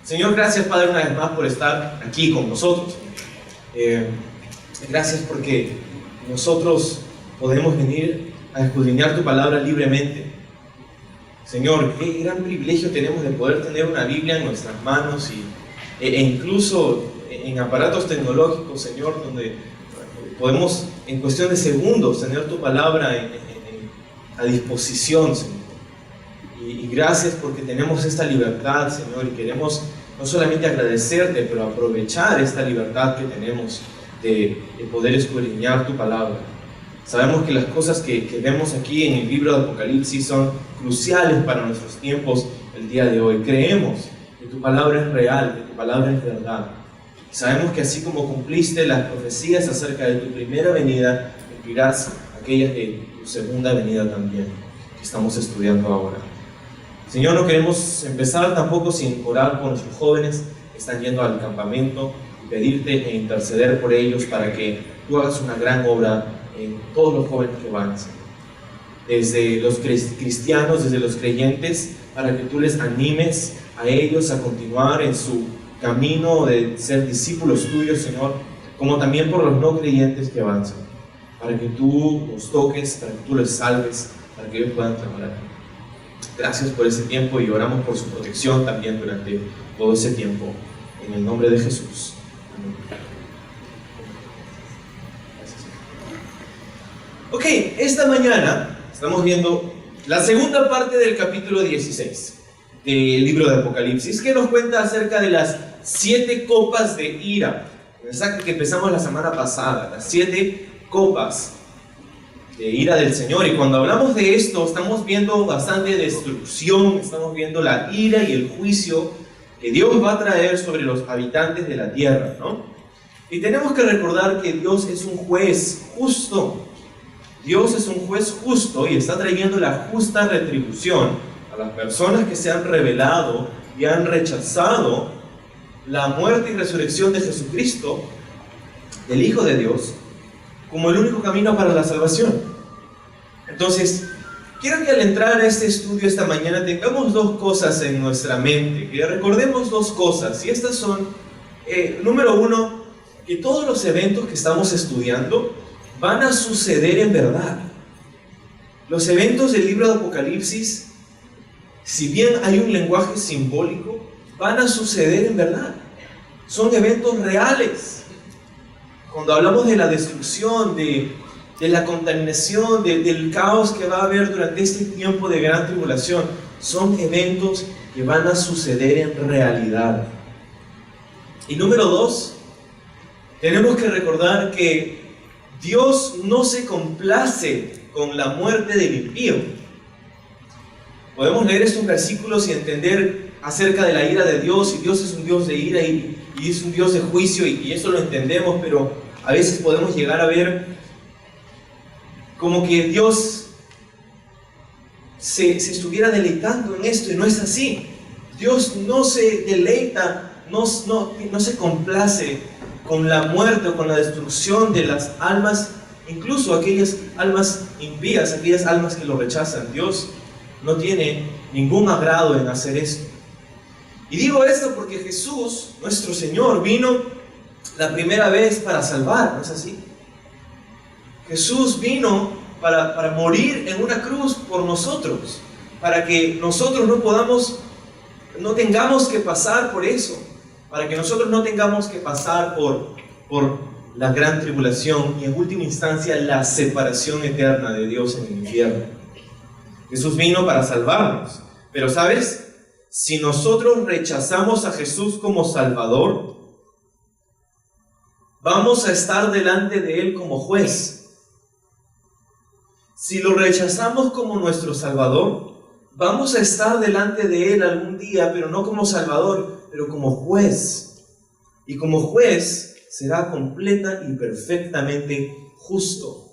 Señor, gracias, Padre, una vez más por estar aquí con nosotros. Gracias porque nosotros podemos venir a escudriñar tu palabra libremente. Señor, qué gran privilegio tenemos de poder tener una Biblia en nuestras manos e incluso en aparatos tecnológicos, Señor, donde podemos en cuestión de segundos tener tu palabra a disposición, Señor. Y gracias porque tenemos esta libertad, Señor, y queremos no solamente agradecerte, pero aprovechar esta libertad que tenemos de poder escudriñar tu palabra. Sabemos que las cosas que vemos aquí en el libro de Apocalipsis son cruciales para nuestros tiempos el día de hoy. Creemos que tu palabra es real, que tu palabra es verdad. Sabemos que así como cumpliste las profecías acerca de tu primera venida, cumplirás aquellas de tu segunda venida también, que estamos estudiando ahora. Señor, no queremos empezar tampoco sin orar por nuestros jóvenes que están yendo al campamento y pedirte e interceder por ellos para que tú hagas una gran obra en todos los jóvenes que van, Señor. Desde los cristianos, desde los creyentes, para que tú les animes a ellos a continuar en su camino de ser discípulos tuyos, Señor, como también por los no creyentes que van, Señor, para que tú los toques, para que tú los salves, para que ellos puedan clamar a ti. Gracias por ese tiempo y oramos por su protección también durante todo ese tiempo, en el nombre de Jesús. Amén. Gracias. Ok, esta mañana estamos viendo la segunda parte del capítulo 16 del libro de Apocalipsis, que nos cuenta acerca de las 7 copas de ira, exacto, que empezamos la semana pasada, las 7 copas de ira del Señor. Y cuando hablamos de esto, estamos viendo bastante destrucción, estamos viendo la ira y el juicio que Dios va a traer sobre los habitantes de la tierra, ¿no? Y tenemos que recordar que Dios es un juez justo. Dios es un juez justo y está trayendo la justa retribución a las personas que se han rebelado y han rechazado la muerte y resurrección de Jesucristo, del Hijo de Dios, como el único camino para la salvación. Entonces, quiero que al entrar a este estudio esta mañana tengamos 2 cosas en nuestra mente, que recordemos 2 cosas, y estas son, número 1, que todos los eventos que estamos estudiando van a suceder en verdad. Los eventos del libro de Apocalipsis, si bien hay un lenguaje simbólico, van a suceder en verdad. Son eventos reales. Cuando hablamos de la destrucción, de la contaminación, del caos que va a haber durante este tiempo de gran tribulación, son eventos que van a suceder en realidad. Y número 2, tenemos que recordar que Dios no se complace con la muerte del impío. Podemos leer estos versículos y entender acerca de la ira de Dios, y Dios es un Dios de ira y es un Dios de juicio, y eso lo entendemos, pero a veces podemos llegar a ver como que Dios se estuviera deleitando en esto, y no es así. Dios no se deleita, no se complace con la muerte o con la destrucción de las almas, incluso aquellas almas impías, aquellas almas que lo rechazan. Dios no tiene ningún agrado en hacer esto. Y digo esto porque Jesús, nuestro Señor, vino la primera vez para salvar, ¿no es así? Jesús vino para morir en una cruz por nosotros, para que nosotros no tengamos que pasar por eso, para que nosotros no tengamos que pasar por la gran tribulación y en última instancia la separación eterna de Dios en el infierno. Jesús vino para salvarnos, pero ¿sabes? Si nosotros rechazamos a Jesús como Salvador, vamos a estar delante de Él como juez. Si lo rechazamos como nuestro Salvador, vamos a estar delante de Él algún día, pero no como Salvador, pero como juez. Y como juez será completa y perfectamente justo.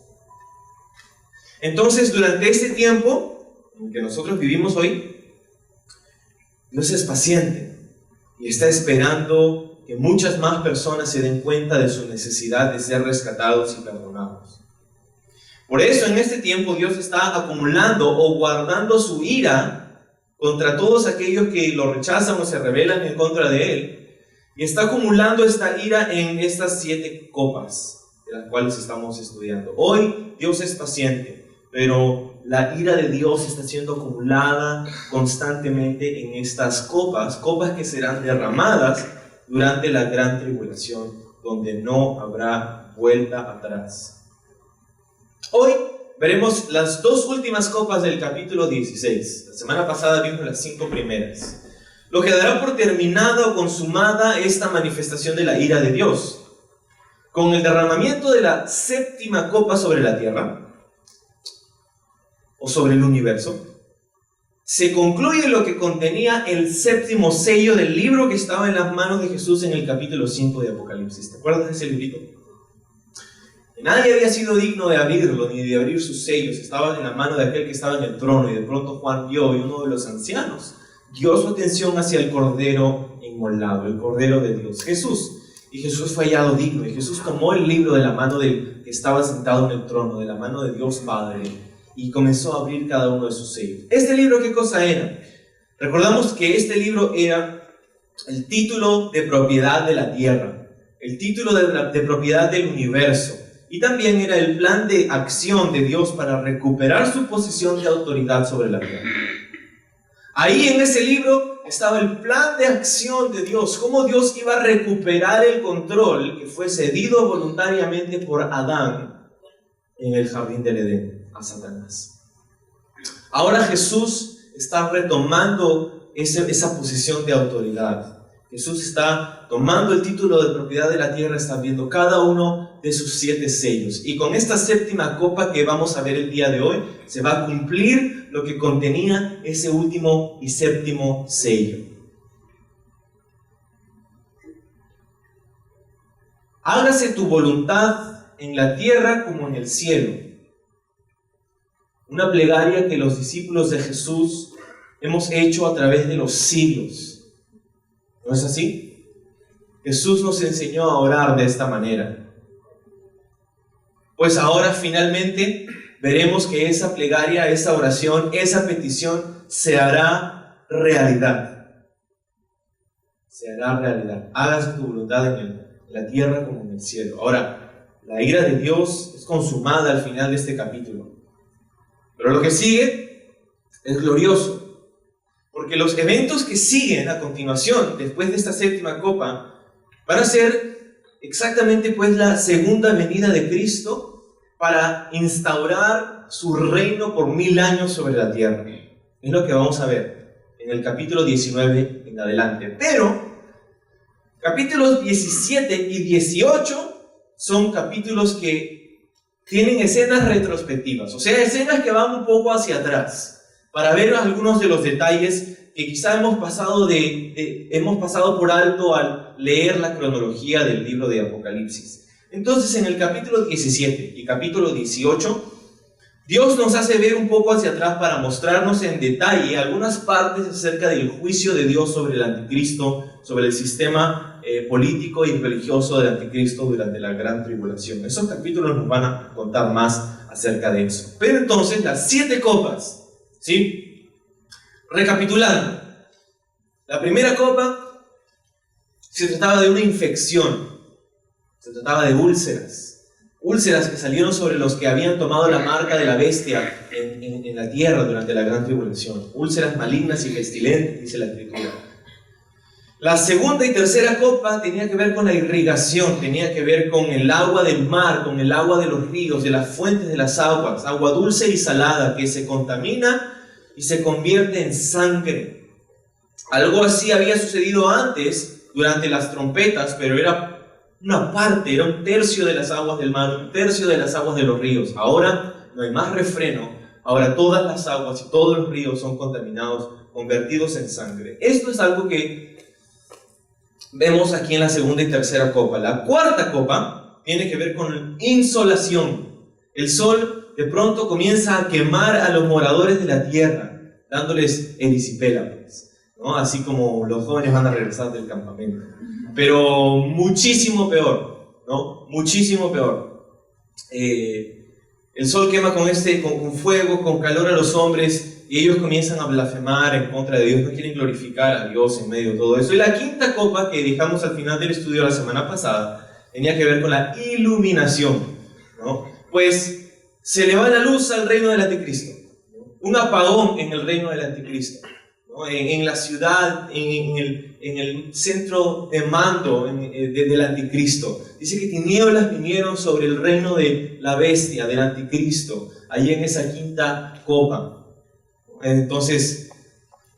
Entonces, durante este tiempo en que nosotros vivimos hoy, Dios es paciente y está esperando que muchas más personas se den cuenta de su necesidad de ser rescatados y perdonados. Por eso en este tiempo Dios está acumulando o guardando su ira contra todos aquellos que lo rechazan o se rebelan en contra de Él. Y está acumulando esta ira en estas 7 copas, de las cuales estamos estudiando. Hoy Dios es paciente, pero la ira de Dios está siendo acumulada constantemente en estas copas que serán derramadas durante la gran tribulación, donde no habrá vuelta atrás. Hoy veremos las 2 últimas copas del capítulo 16. La semana pasada vimos las 5 primeras. Lo que dará por terminada o consumada esta manifestación de la ira de Dios. Con el derramamiento de la 7ª copa sobre la tierra, o sobre el universo, se concluye lo que contenía el 7º sello del libro que estaba en las manos de Jesús en el capítulo 5 de Apocalipsis. ¿Te acuerdas de ese librito? Nadie había sido digno de abrirlo, ni de abrir sus sellos. Estaba en la mano de aquel que estaba en el trono, y de pronto Juan vio, y uno de los ancianos dio su atención hacia el Cordero inmolado, el Cordero de Dios, Jesús. Y Jesús fue hallado digno, y Jesús tomó el libro de la mano del que estaba sentado en el trono, de la mano de Dios Padre, y comenzó a abrir cada uno de sus sellos. ¿Este libro qué cosa era? Recordamos que este libro era el título de propiedad de la tierra, el título de propiedad del universo, y también era el plan de acción de Dios para recuperar su posición de autoridad sobre la tierra. Ahí en ese libro estaba el plan de acción de Dios, cómo Dios iba a recuperar el control que fue cedido voluntariamente por Adán en el jardín del Edén a Satanás. Ahora Jesús está retomando esa posición de autoridad. Jesús está tomando el título de propiedad de la tierra, está viendo cada uno de sus 7 sellos. Y con esta 7ª copa que vamos a ver el día de hoy, se va a cumplir lo que contenía ese último y 7º sello. Hágase tu voluntad en la tierra como en el cielo. Una plegaria que los discípulos de Jesús hemos hecho a través de los siglos. ¿No es así? Jesús nos enseñó a orar de esta manera. Pues ahora finalmente veremos que esa plegaria, esa oración, esa petición se hará realidad. Se hará realidad. Hágase tu voluntad en la tierra como en el cielo. Ahora, la ira de Dios es consumada al final de este capítulo. Pero lo que sigue es glorioso. Porque los eventos que siguen a continuación, después de esta 7ª copa, van a ser exactamente pues la segunda venida de Cristo para instaurar su reino por 1000 años sobre la tierra. Es lo que vamos a ver en el capítulo 19 en adelante. Pero capítulos 17 y 18 son capítulos que tienen escenas retrospectivas, o sea, escenas que van un poco hacia atrás, para ver algunos de los detalles que quizá hemos pasado por alto al leer la cronología del libro de Apocalipsis. Entonces, en el capítulo 17 y capítulo 18, Dios nos hace ver un poco hacia atrás para mostrarnos en detalle algunas partes acerca del juicio de Dios sobre el anticristo, sobre el sistema político y religioso del anticristo durante la gran tribulación. Esos capítulos nos van a contar más acerca de eso. Pero entonces, las 7 copas, ¿sí? Recapitulando, la primera copa se trataba de una infección, se trataba de úlceras que salieron sobre los que habían tomado la marca de la bestia en la tierra durante la gran tribulación, úlceras malignas y pestilentes, dice la Escritura. La segunda y tercera copa tenía que ver con la irrigación, tenía que ver con el agua del mar, con el agua de los ríos, de las fuentes de las aguas, agua dulce y salada que se contamina y se convierte en sangre. Algo así había sucedido antes durante las trompetas, pero era una parte, era un tercio de las aguas del mar, un tercio de las aguas de los ríos. Ahora no hay más refreno, ahora todas las aguas y todos los ríos son contaminados, convertidos en sangre. Esto es algo que vemos aquí en la segunda y tercera copa. La cuarta copa tiene que ver con insolación. El sol de pronto comienza a quemar a los moradores de la tierra, dándoles erisipélago, ¿no? Así como los jóvenes van a regresar del campamento. Pero muchísimo peor, ¿no? Muchísimo peor. El sol quema con fuego, con calor a los hombres, y ellos comienzan a blasfemar en contra de Dios, no quieren glorificar a Dios en medio de todo eso. Y la quinta copa que dejamos al final del estudio la semana pasada tenía que ver con la iluminación, ¿no? Pues se le va la luz al reino del anticristo, un apagón en el reino del anticristo, ¿no? En la ciudad, en el centro de mando del anticristo. Dice que tinieblas vinieron sobre el reino de la bestia, del anticristo, allí en esa quinta copa. Entonces,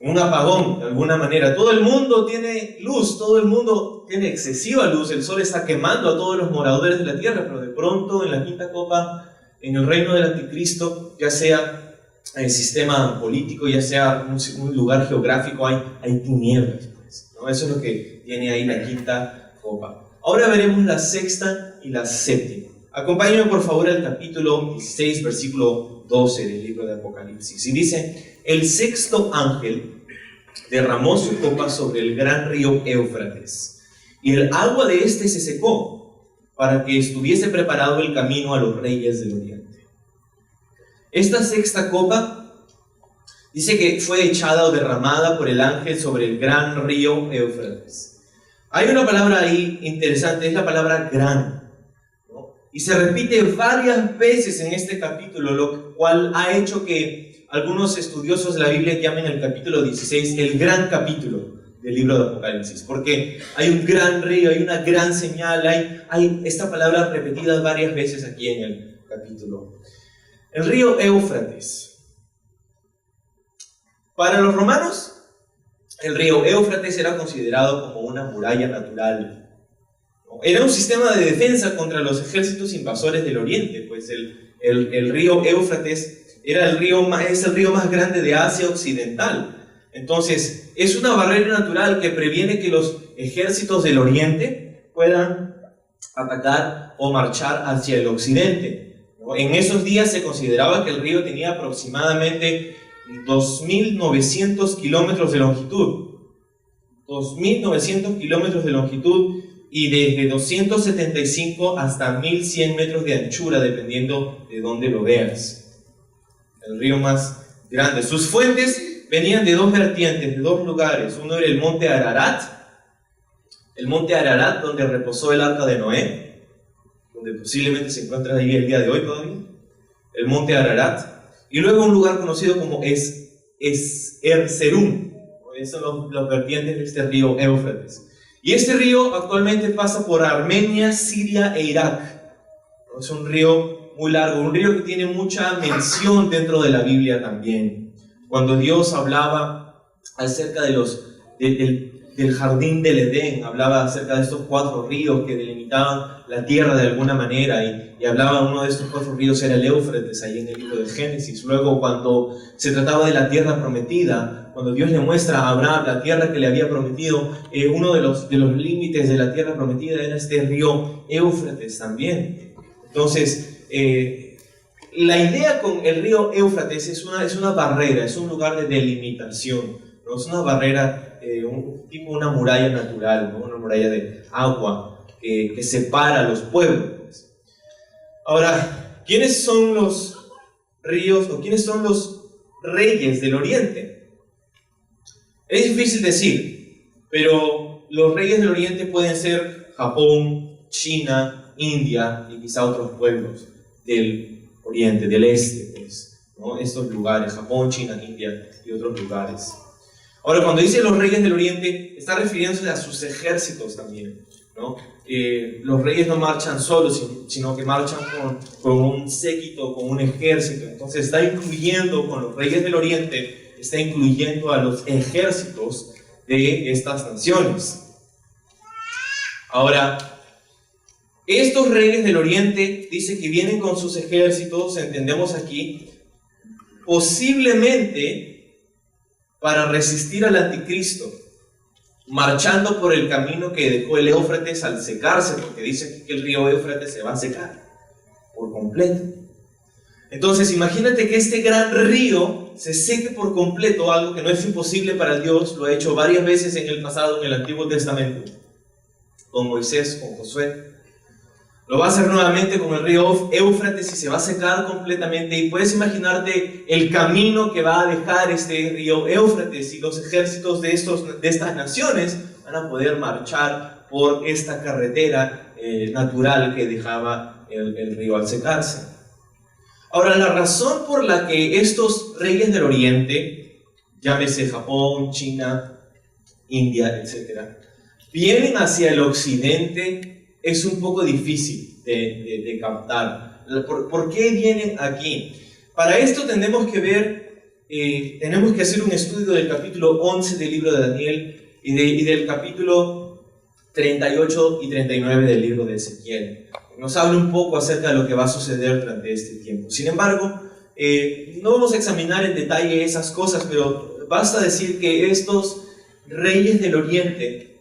un apagón de alguna manera. Todo el mundo tiene luz, todo el mundo tiene excesiva luz, el sol está quemando a todos los moradores de la tierra, pero de pronto en la quinta copa, en el reino del anticristo, ya sea en el sistema político, ya sea un lugar geográfico, hay tinieblas, pues, ¿no? Eso es lo que tiene ahí la quinta copa. Ahora veremos la sexta y la séptima. Acompáñenme por favor al capítulo 16, versículo 12 del libro de Apocalipsis. Y dice: el sexto ángel derramó su copa sobre el gran río Éufrates, y el agua de éste se secó, para que estuviese preparado el camino a los reyes del oriente. Esta sexta copa dice que fue echada o derramada por el ángel sobre el gran río Éufrates. Hay una palabra ahí interesante, es la palabra gran, ¿no? Y se repite varias veces en este capítulo, lo cual ha hecho que algunos estudiosos de la Biblia llamen el capítulo 16 el gran capítulo del libro de Apocalipsis, porque hay un gran río, hay una gran señal, hay esta palabra repetida varias veces aquí en el capítulo. El río Éufrates. Para los romanos, el río Éufrates era considerado como una muralla natural. Era un sistema de defensa contra los ejércitos invasores del oriente, pues el río Éufrates es el río más grande de Asia Occidental. Entonces, es una barrera natural que previene que los ejércitos del oriente puedan atacar o marchar hacia el occidente, ¿no? En esos días se consideraba que el río tenía aproximadamente 2.900 kilómetros de longitud. 2.900 kilómetros de longitud y desde 275 hasta 1.100 metros de anchura, dependiendo de dónde lo veas. El río más grande. Sus fuentes venían de dos vertientes, de dos lugares. Uno era el monte Ararat, donde reposó el arca de Noé, donde posiblemente se encuentra ahí el día de hoy todavía. El monte Ararat. Y luego un lugar conocido como Erzerum. Esos son los vertientes de este río Éufrates. Y este río actualmente pasa por Armenia, Siria e Irak. Es un río muy largo, un río que tiene mucha mención dentro de la Biblia también. Cuando Dios hablaba acerca del jardín del Edén, hablaba acerca de estos 4 ríos que delimitaban la tierra de alguna manera, y hablaba, uno de estos 4 ríos era el Éufrates, ahí en el libro de Génesis. Luego, cuando se trataba de la tierra prometida, cuando Dios le muestra a Abraham la tierra que le había prometido, uno de los límites de la tierra prometida era este río Éufrates también. Entonces, la idea con el río Éufrates es una barrera, es un lugar de delimitación, ¿no? Es una barrera, tipo una muralla natural, ¿no? Una muralla de agua que separa los pueblos. Ahora, ¿quiénes son los ríos o quiénes son los reyes del oriente? Es difícil decir, pero los reyes del oriente pueden ser Japón, China, India y quizá otros pueblos del oriente, del este, pues, ¿no? Estos lugares, Japón, China, India y otros lugares. Ahora, cuando dice los reyes del oriente, está refiriéndose a sus ejércitos también, ¿no? Los reyes no marchan solos, sino que marchan con un séquito, con un ejército. Entonces está incluyendo, con los reyes del oriente, está incluyendo a los ejércitos de estas naciones. Ahora, estos reyes del oriente, dice que vienen con sus ejércitos, entendemos aquí, posiblemente para resistir al anticristo, marchando por el camino que dejó el Éufrates al secarse, porque dice que el río Éufrates se va a secar por completo. Entonces imagínate que este gran río se seque por completo, algo que no es imposible para Dios, lo ha hecho varias veces en el pasado, en el Antiguo Testamento, con Moisés, con Josué. Lo va a hacer nuevamente con el río Éufrates y se va a secar completamente. Y puedes imaginarte el camino que va a dejar este río Éufrates, y los ejércitos de estas naciones van a poder marchar por esta carretera natural que dejaba el río al secarse. Ahora, la razón por la que estos reyes del Oriente, llámese Japón, China, India, etc., vienen hacia el occidente es un poco difícil de captar. ¿Por qué vienen aquí? Para esto tenemos que hacer un estudio del capítulo 11 del libro de Daniel y del capítulo 38 y 39 del libro de Ezequiel. Nos habla un poco acerca de lo que va a suceder durante este tiempo. Sin embargo, no vamos a examinar en detalle esas cosas, pero basta decir que estos reyes del Oriente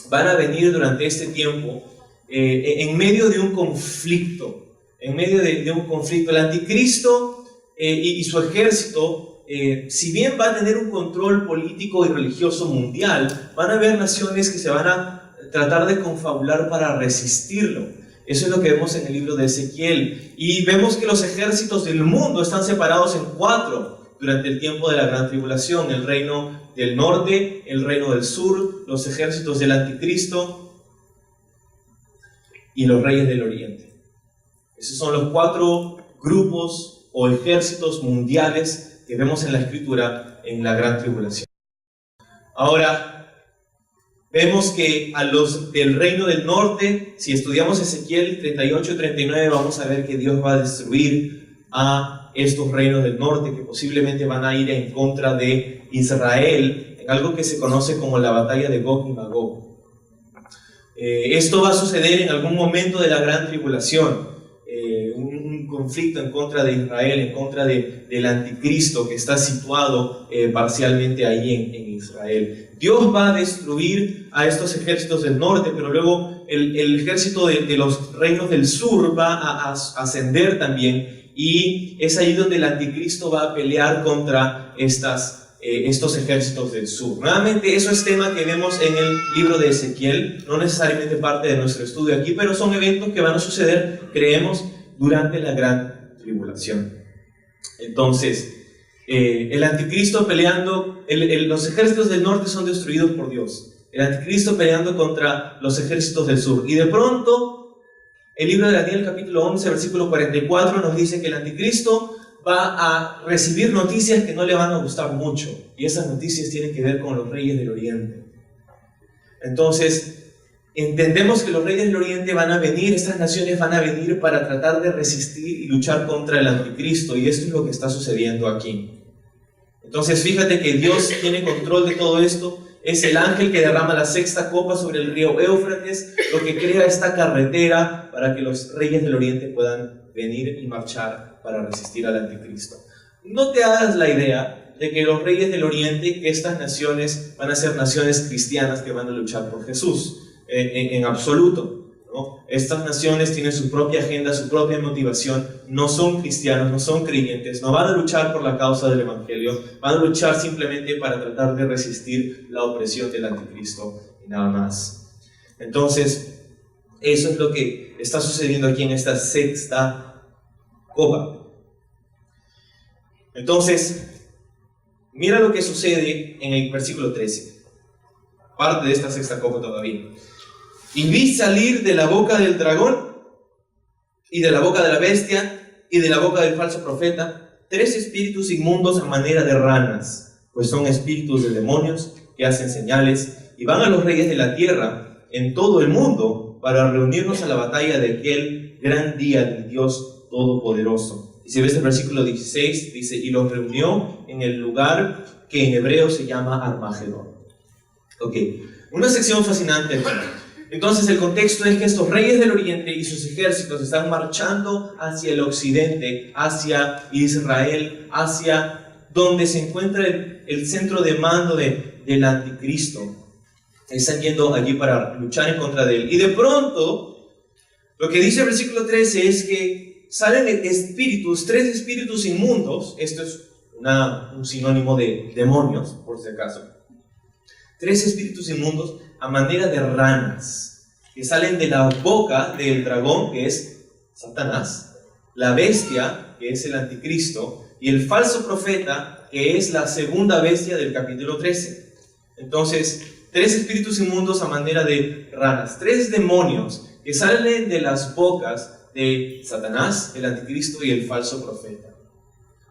van a venir durante este tiempo en medio de un conflicto. En medio de un conflicto. El anticristo y su ejército, si bien va a tener un control político y religioso mundial, van a haber naciones que se van a tratar de confabular para resistirlo. Eso es lo que vemos en el libro de Ezequiel. Y vemos que los ejércitos del mundo están separados en 4 durante el tiempo de la gran tribulación: el reino del norte, el reino del sur, los ejércitos del anticristo y los reyes del oriente. Esos son los 4 grupos o ejércitos mundiales que vemos en la escritura en la gran tribulación. Ahora, vemos que a los del reino del norte, si estudiamos Ezequiel 38 y 39, vamos a ver que Dios va a destruir a estos reinos del norte, que posiblemente van a ir en contra de Israel, en algo que se conoce como la batalla de Gog y Magog. Esto va a suceder en algún momento de la gran tribulación, un conflicto en contra de Israel, en contra del anticristo que está situado parcialmente ahí en Israel. Dios va a destruir a estos ejércitos del norte, pero luego el ejército de los reinos del sur va a ascender también, y es ahí donde el anticristo va a pelear contra estos ejércitos del sur. Nuevamente, eso es tema que vemos en el libro de Ezequiel, no necesariamente parte de nuestro estudio aquí, pero son eventos que van a suceder, creemos, durante la gran tribulación. Entonces, el anticristo peleando, los ejércitos del norte son destruidos por Dios, el anticristo peleando contra los ejércitos del sur, y de pronto el libro de Daniel capítulo 11 versículo 44 nos dice que el anticristo va a recibir noticias que no le van a gustar mucho, y esas noticias tienen que ver con los reyes del Oriente. Entonces, entendemos que los reyes del Oriente van a venir, estas naciones van a venir para tratar de resistir y luchar contra el anticristo, y esto es lo que está sucediendo aquí. Entonces, fíjate que Dios tiene control de todo esto. Es el ángel que derrama la 6ª copa sobre el río Éufrates, lo que crea esta carretera para que los reyes del Oriente puedan venir y marchar para resistir al anticristo. No te hagas la idea de que los reyes del Oriente, que estas naciones van a ser naciones cristianas que van a luchar por Jesús, en absoluto, ¿no? Estas naciones tienen su propia agenda, su propia motivación, no son cristianos, no son creyentes, no van a luchar por la causa del Evangelio, van a luchar simplemente para tratar de resistir la opresión del anticristo y nada más. Entonces, eso es lo que está sucediendo aquí en esta 6ª copa. Entonces, mira lo que sucede en el versículo 13, parte de esta 6ª copa todavía. Y vi salir de la boca del dragón, y de la boca de la bestia, y de la boca del falso profeta, 3 espíritus inmundos a manera de ranas, pues son espíritus de demonios que hacen señales, y van a los reyes de la tierra en todo el mundo para reunirnos a la batalla de aquel gran día del Dios Todopoderoso. Y si ves el versículo 16, dice, y los reunió en el lugar que en hebreo se llama Armagedón. Ok, una sección fascinante. Entonces el contexto es que estos reyes del Oriente y sus ejércitos están marchando hacia el occidente, hacia Israel, hacia donde se encuentra el centro de mando del anticristo. Están yendo allí para luchar en contra de él. Y de pronto, lo que dice el versículo 13 es que salen espíritus, 3 espíritus inmundos. Esto es un sinónimo de demonios, por si acaso. 3 espíritus inmundos a manera de ranas. que salen de la boca del dragón, que es Satanás, la bestia, que es el anticristo, y el falso profeta, que es la segunda bestia del capítulo 13. Entonces, 3 espíritus inmundos a manera de ranas, 3 demonios que salen de las bocas de Satanás, el anticristo y el falso profeta,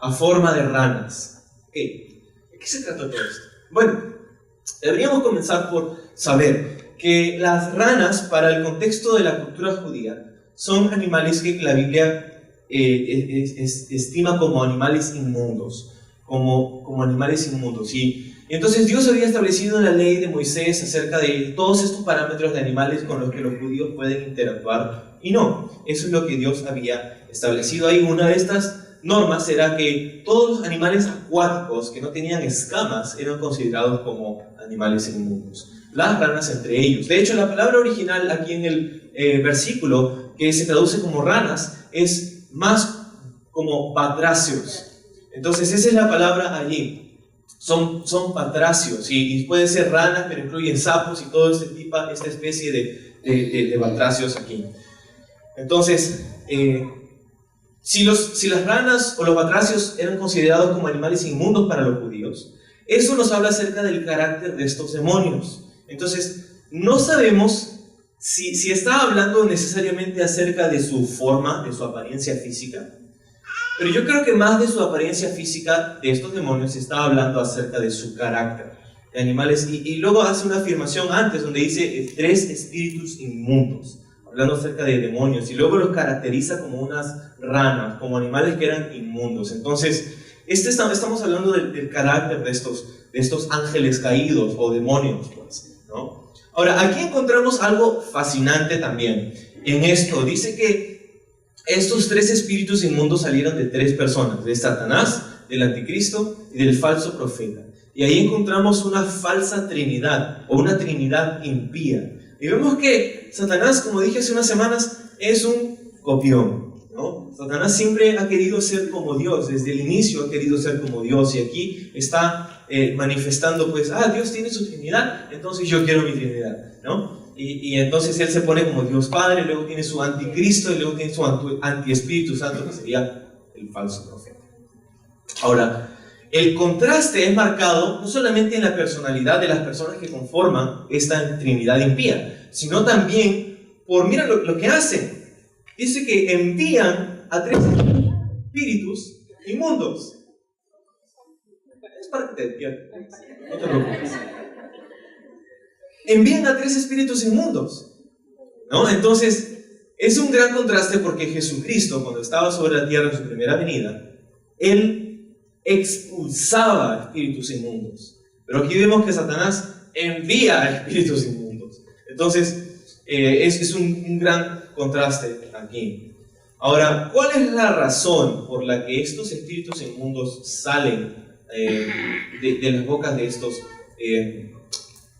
a forma de ranas. ¿De qué se trata todo esto? Bueno, deberíamos comenzar por saber que las ranas, para el contexto de la cultura judía, son animales que la Biblia estima como animales inmundos, como animales inmundos. Y entonces Dios había establecido en la ley de Moisés acerca de todos estos parámetros de animales con los que los judíos pueden interactuar, y no, eso es lo que Dios había establecido ahí. Una de estas normas era que todos los animales acuáticos que no tenían escamas eran considerados como animales inmundos, las ranas entre ellos. De hecho, la palabra original aquí en el versículo, que se traduce como ranas, es más como batracios. Entonces esa es la palabra allí. Son batracios, y puede ser ranas, pero incluyen sapos y todo esta especie de batracios aquí. Entonces, si las ranas o los batracios eran considerados como animales inmundos para los judíos, eso nos habla acerca del carácter de estos demonios. Entonces, no sabemos si está hablando necesariamente acerca de su forma, de su apariencia física, pero yo creo que más de su apariencia física de estos demonios está hablando acerca de su carácter de animales. Y luego hace una afirmación antes donde dice 3 espíritus inmundos, hablando acerca de demonios, y luego los caracteriza como unas ranas, como animales que eran inmundos. Entonces, estamos hablando del carácter de estos ángeles caídos o demonios, pues, ¿no? Ahora, aquí encontramos algo fascinante también en esto. Dice que estos 3 espíritus inmundos salieron de 3 personas, de Satanás, del anticristo y del falso profeta. Y ahí encontramos una falsa trinidad, o una trinidad impía. Y vemos que Satanás, como dije hace unas semanas, es un copión, ¿no? Satanás siempre ha querido ser como Dios, desde el inicio ha querido ser como Dios, y aquí está manifestando, pues, Dios tiene su trinidad, entonces yo quiero mi trinidad, ¿no? Y entonces él se pone como Dios Padre, luego tiene su anticristo y luego tiene su antiespíritu Santo, que sería el falso profeta. Ahora, el contraste es marcado no solamente en la personalidad de las personas que conforman esta trinidad impía, sino también por, mira lo que hacen. Dice que envían a 3 espíritus inmundos. Es para que te despiertes, no te preocupes. Envían a 3 espíritus inmundos, ¿no? Entonces, es un gran contraste porque Jesucristo, cuando estaba sobre la tierra en su primera venida, Él expulsaba espíritus inmundos. Pero aquí vemos que Satanás envía a espíritus inmundos. Entonces, es un gran contraste aquí. Ahora, ¿cuál es la razón por la que estos espíritus inmundos salen de las bocas de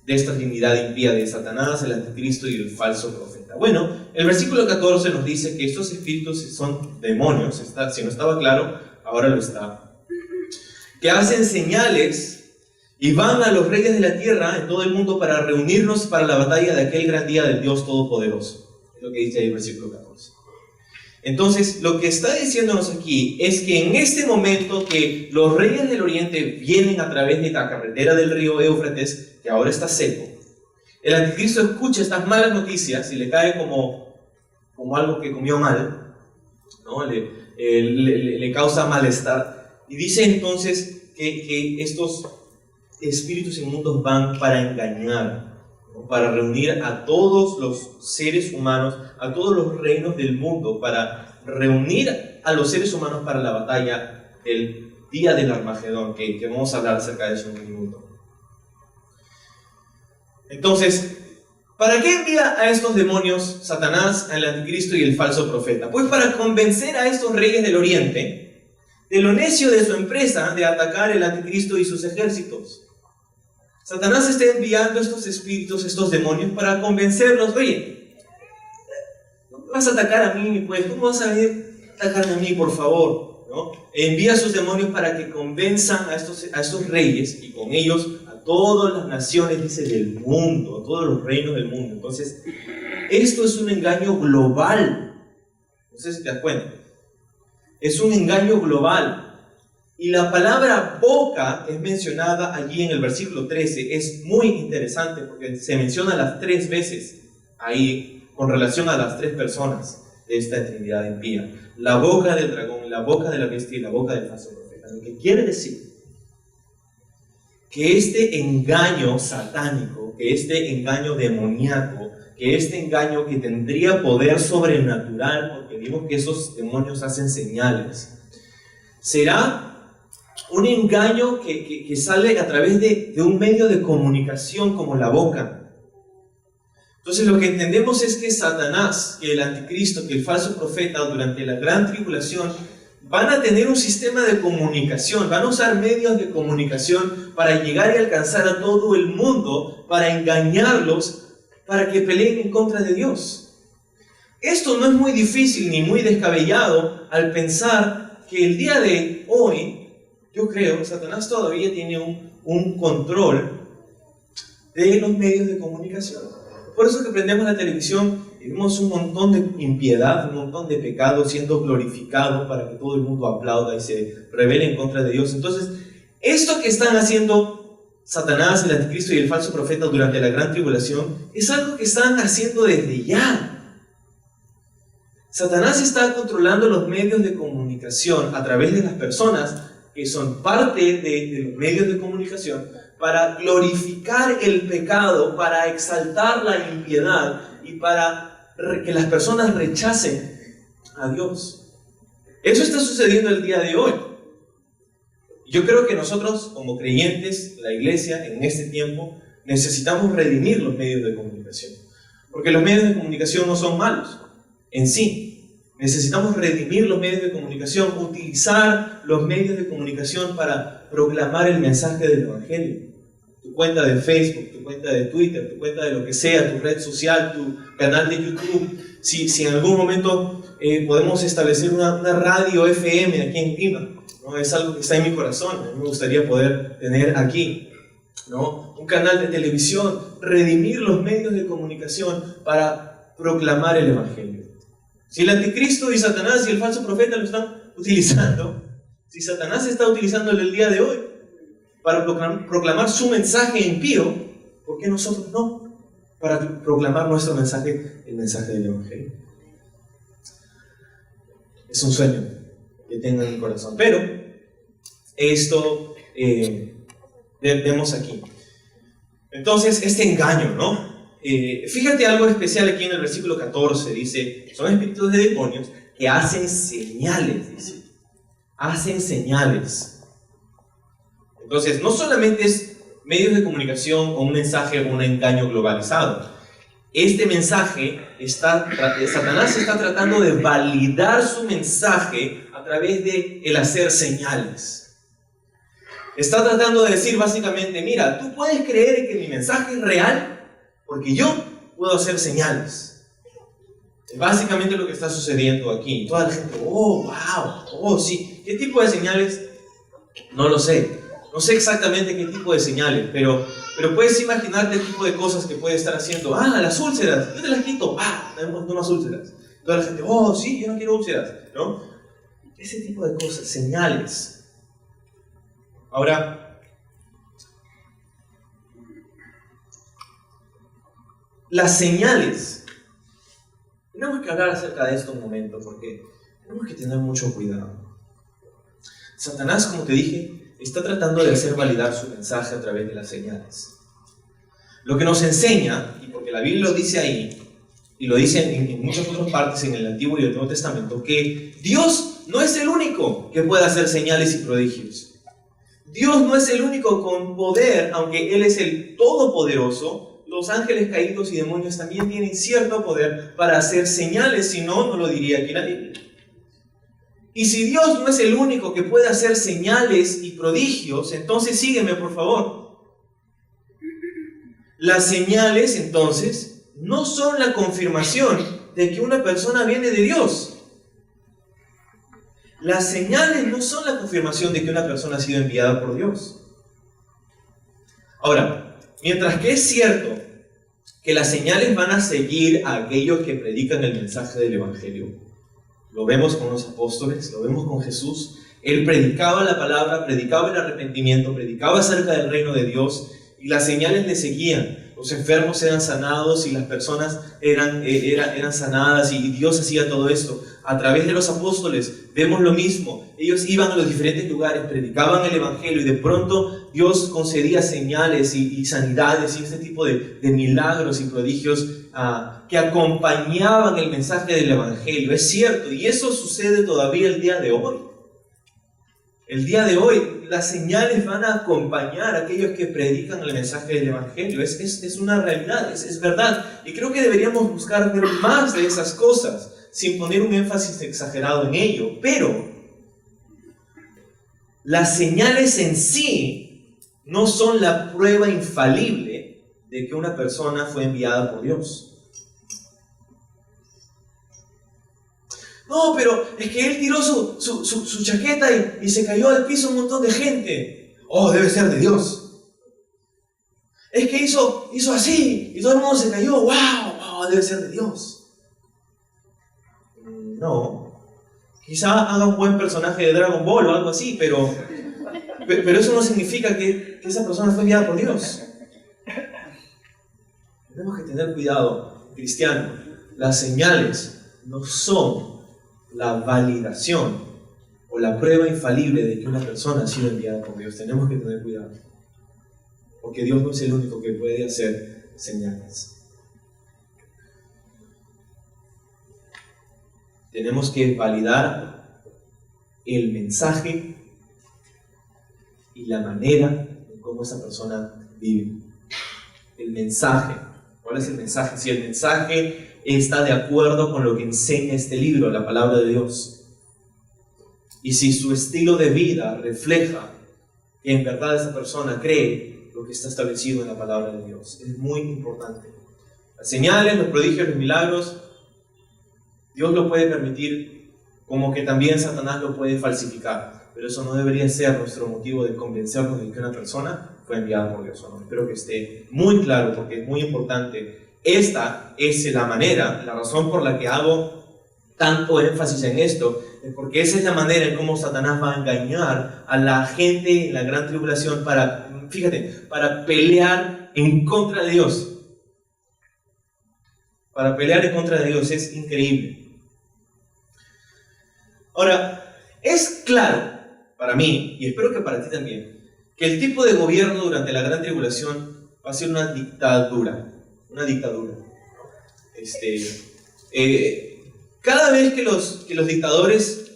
esta trinidad impía de Satanás, el anticristo y el falso profeta? Bueno, el versículo 14 nos dice que estos espíritus son demonios. Si no estaba claro, ahora lo está. Que hacen señales y van a los reyes de la tierra en todo el mundo para reunirnos para la batalla de aquel gran día del Dios Todopoderoso. Es lo que dice ahí el versículo 14. Entonces, lo que está diciéndonos aquí es que en este momento que los reyes del oriente vienen a través de la carretera del río Éufrates, que ahora está seco, el anticristo escucha estas malas noticias y le cae como algo que comió mal, ¿no? Le causa malestar, y dice entonces que estos espíritus inmundos van para engañar, ¿no? Para reunir a todos los seres humanos, a todos los reinos del mundo, para reunir a los seres humanos para la batalla del día del Armagedón, que vamos a hablar acerca de eso en un minuto. Entonces, ¿para qué envía a estos demonios Satanás, al anticristo y el falso profeta? Pues para convencer a estos reyes del oriente de lo necio de su empresa de atacar el anticristo y sus ejércitos. Satanás está enviando estos espíritus, estos demonios, para convencerlos. Oye, no me vas a atacar a mí, pues, ¿cómo vas a venir a atacarme a mí, por favor? ¿No? Envía a sus demonios para que convenzan a estos reyes y con ellos a todas las naciones, dice, del mundo, todos los reinos del mundo. Entonces, esto es un engaño global. No sé si te das cuenta. Es un engaño global. Y la palabra boca es mencionada allí en el versículo 13. Es muy interesante porque se menciona las 3 veces ahí con relación a las 3 personas de esta Trinidad impía. La boca del dragón, la boca de la bestia y la boca del falso profeta. Lo que quiere decir que este engaño satánico, que este engaño demoníaco, que este engaño que tendría poder sobrenatural, porque vimos que esos demonios hacen señales, será un engaño que sale a través de un medio de comunicación como la boca. Entonces lo que entendemos es que Satanás, que el anticristo, que el falso profeta durante la gran tribulación van a tener un sistema de comunicación, van a usar medios de comunicación para llegar y alcanzar a todo el mundo, para engañarlos, para que peleen en contra de Dios. Esto no es muy difícil ni muy descabellado al pensar que el día de hoy, yo creo que Satanás todavía tiene un control de los medios de comunicación. Por eso que prendemos la televisión y vemos un montón de impiedad, un montón de pecado siendo glorificado para que todo el mundo aplauda y se rebele en contra de Dios. Entonces, esto que están haciendo Satanás, el anticristo y el falso profeta durante la gran tribulación es algo que están haciendo desde ya. Satanás está controlando los medios de comunicación a través de las personas que son parte de los medios de comunicación para glorificar el pecado, para exaltar la impiedad y para que las personas rechacen a Dios. Eso está sucediendo el día de hoy. Yo creo que nosotros, como creyentes, la iglesia, en este tiempo, necesitamos redimir los medios de comunicación. Porque los medios de comunicación no son malos en sí. Necesitamos redimir los medios de comunicación, utilizar los medios de comunicación para proclamar el mensaje del Evangelio. Tu cuenta de Facebook, tu cuenta de Twitter, tu cuenta de lo que sea, tu red social, tu canal de YouTube. Si en algún momento podemos establecer una radio FM aquí en Lima, ¿no? Es algo que está en mi corazón, a mí me gustaría poder tener aquí, ¿no? Un canal de televisión, redimir los medios de comunicación para proclamar el Evangelio. Si el anticristo y Satanás y el falso profeta lo están utilizando, si Satanás está utilizándolo el día de hoy para proclamar su mensaje impío, ¿por qué nosotros no? Para proclamar nuestro mensaje, el mensaje del Evangelio. Es un sueño que tengo en mi corazón. Pero esto vemos aquí. Entonces, este engaño, ¿no? Fíjate algo especial aquí en el versículo 14. Dice, son espíritus de demonios que hacen señales, dice. Hacen señales. Entonces, no solamente es medios de comunicación o un mensaje o un engaño globalizado. Este mensaje, Satanás está tratando de validar su mensaje a través de el hacer señales. Está tratando de decir básicamente, mira, tú puedes creer que mi mensaje es real porque yo puedo hacer señales. Es básicamente lo que está sucediendo aquí. Toda la gente, oh, wow, oh, sí. ¿Qué tipo de señales? No lo sé. No sé exactamente qué tipo de señales, pero puedes imaginarte el tipo de cosas que puede estar haciendo. Ah, las úlceras, yo te las quito. Ah, no más úlceras. Toda la gente, oh, sí, yo no quiero úlceras, ¿no? Ese tipo de cosas, señales. Ahora, las señales. Tenemos que hablar acerca de esto un momento, porque tenemos que tener mucho cuidado. Satanás, como te dije, está tratando de hacer validar su mensaje a través de las señales. Lo que nos enseña, y porque la Biblia lo dice ahí, y lo dice en muchas otras partes en el Antiguo y el Nuevo Testamento, que Dios no es el único que puede hacer señales y prodigios. Dios no es el único con poder, aunque Él es el Todopoderoso. Los ángeles caídos y demonios también tienen cierto poder para hacer señales, si no, no lo diría aquí la Biblia. Y si Dios no es el único que puede hacer señales y prodigios, entonces sígueme, por favor. Las señales, entonces, no son la confirmación de que una persona viene de Dios. Las señales no son la confirmación de que una persona ha sido enviada por Dios. Ahora, mientras que es cierto que las señales van a seguir a aquellos que predican el mensaje del Evangelio, lo vemos con los apóstoles, lo vemos con Jesús. Él predicaba la palabra, predicaba el arrepentimiento, predicaba acerca del reino de Dios y las señales le seguían. Los enfermos eran sanados y las personas eran sanadas y Dios hacía todo esto. A través de los apóstoles vemos lo mismo. Ellos iban a los diferentes lugares, predicaban el Evangelio y de pronto Dios concedía señales y sanidades y este tipo de milagros y prodigios que acompañaban el mensaje del Evangelio. Es cierto, y eso sucede todavía el día de hoy. El día de hoy, las señales van a acompañar a aquellos que predican el mensaje del Evangelio. Es una realidad, es verdad. Y creo que deberíamos buscar ver más de esas cosas, sin poner un énfasis exagerado en ello. Pero las señales en sí no son la prueba infalible de que una persona fue enviada por Dios. No, pero es que él tiró su chaqueta y se cayó al piso un montón de gente. Oh, debe ser de Dios. Es que hizo así y todo el mundo se cayó. Wow, debe ser de Dios. No. Quizá haga un buen personaje de Dragon Ball o algo así, pero eso no significa que esa persona fue enviada por Dios. Tenemos que tener cuidado, cristiano. Las señales no son la validación o la prueba infalible de que una persona ha sido enviada por Dios. Tenemos que tener cuidado, porque Dios no es el único que puede hacer señales. Tenemos que validar el mensaje y la manera en cómo esa persona vive. El mensaje. ¿Cuál es el mensaje? Si el mensaje está de acuerdo con lo que enseña este libro, la palabra de Dios. Y si su estilo de vida refleja que en verdad esa persona cree lo que está establecido en la palabra de Dios. Es muy importante. Las señales, los prodigios, los milagros, Dios lo puede permitir, como que también Satanás lo puede falsificar. Pero eso no debería ser nuestro motivo de convencernos de que una persona fue enviada por Dios. ¿No? Espero que esté muy claro, porque es muy importante. Esta es la manera, la razón por la que hago tanto énfasis en esto, es porque esa es la manera en cómo Satanás va a engañar a la gente en la gran tribulación para pelear en contra de Dios. Para pelear en contra de Dios. Es increíble. Ahora, es claro para mí, y espero que para ti también, que el tipo de gobierno durante la gran tribulación va a ser una dictadura. Una dictadura. Cada vez que los dictadores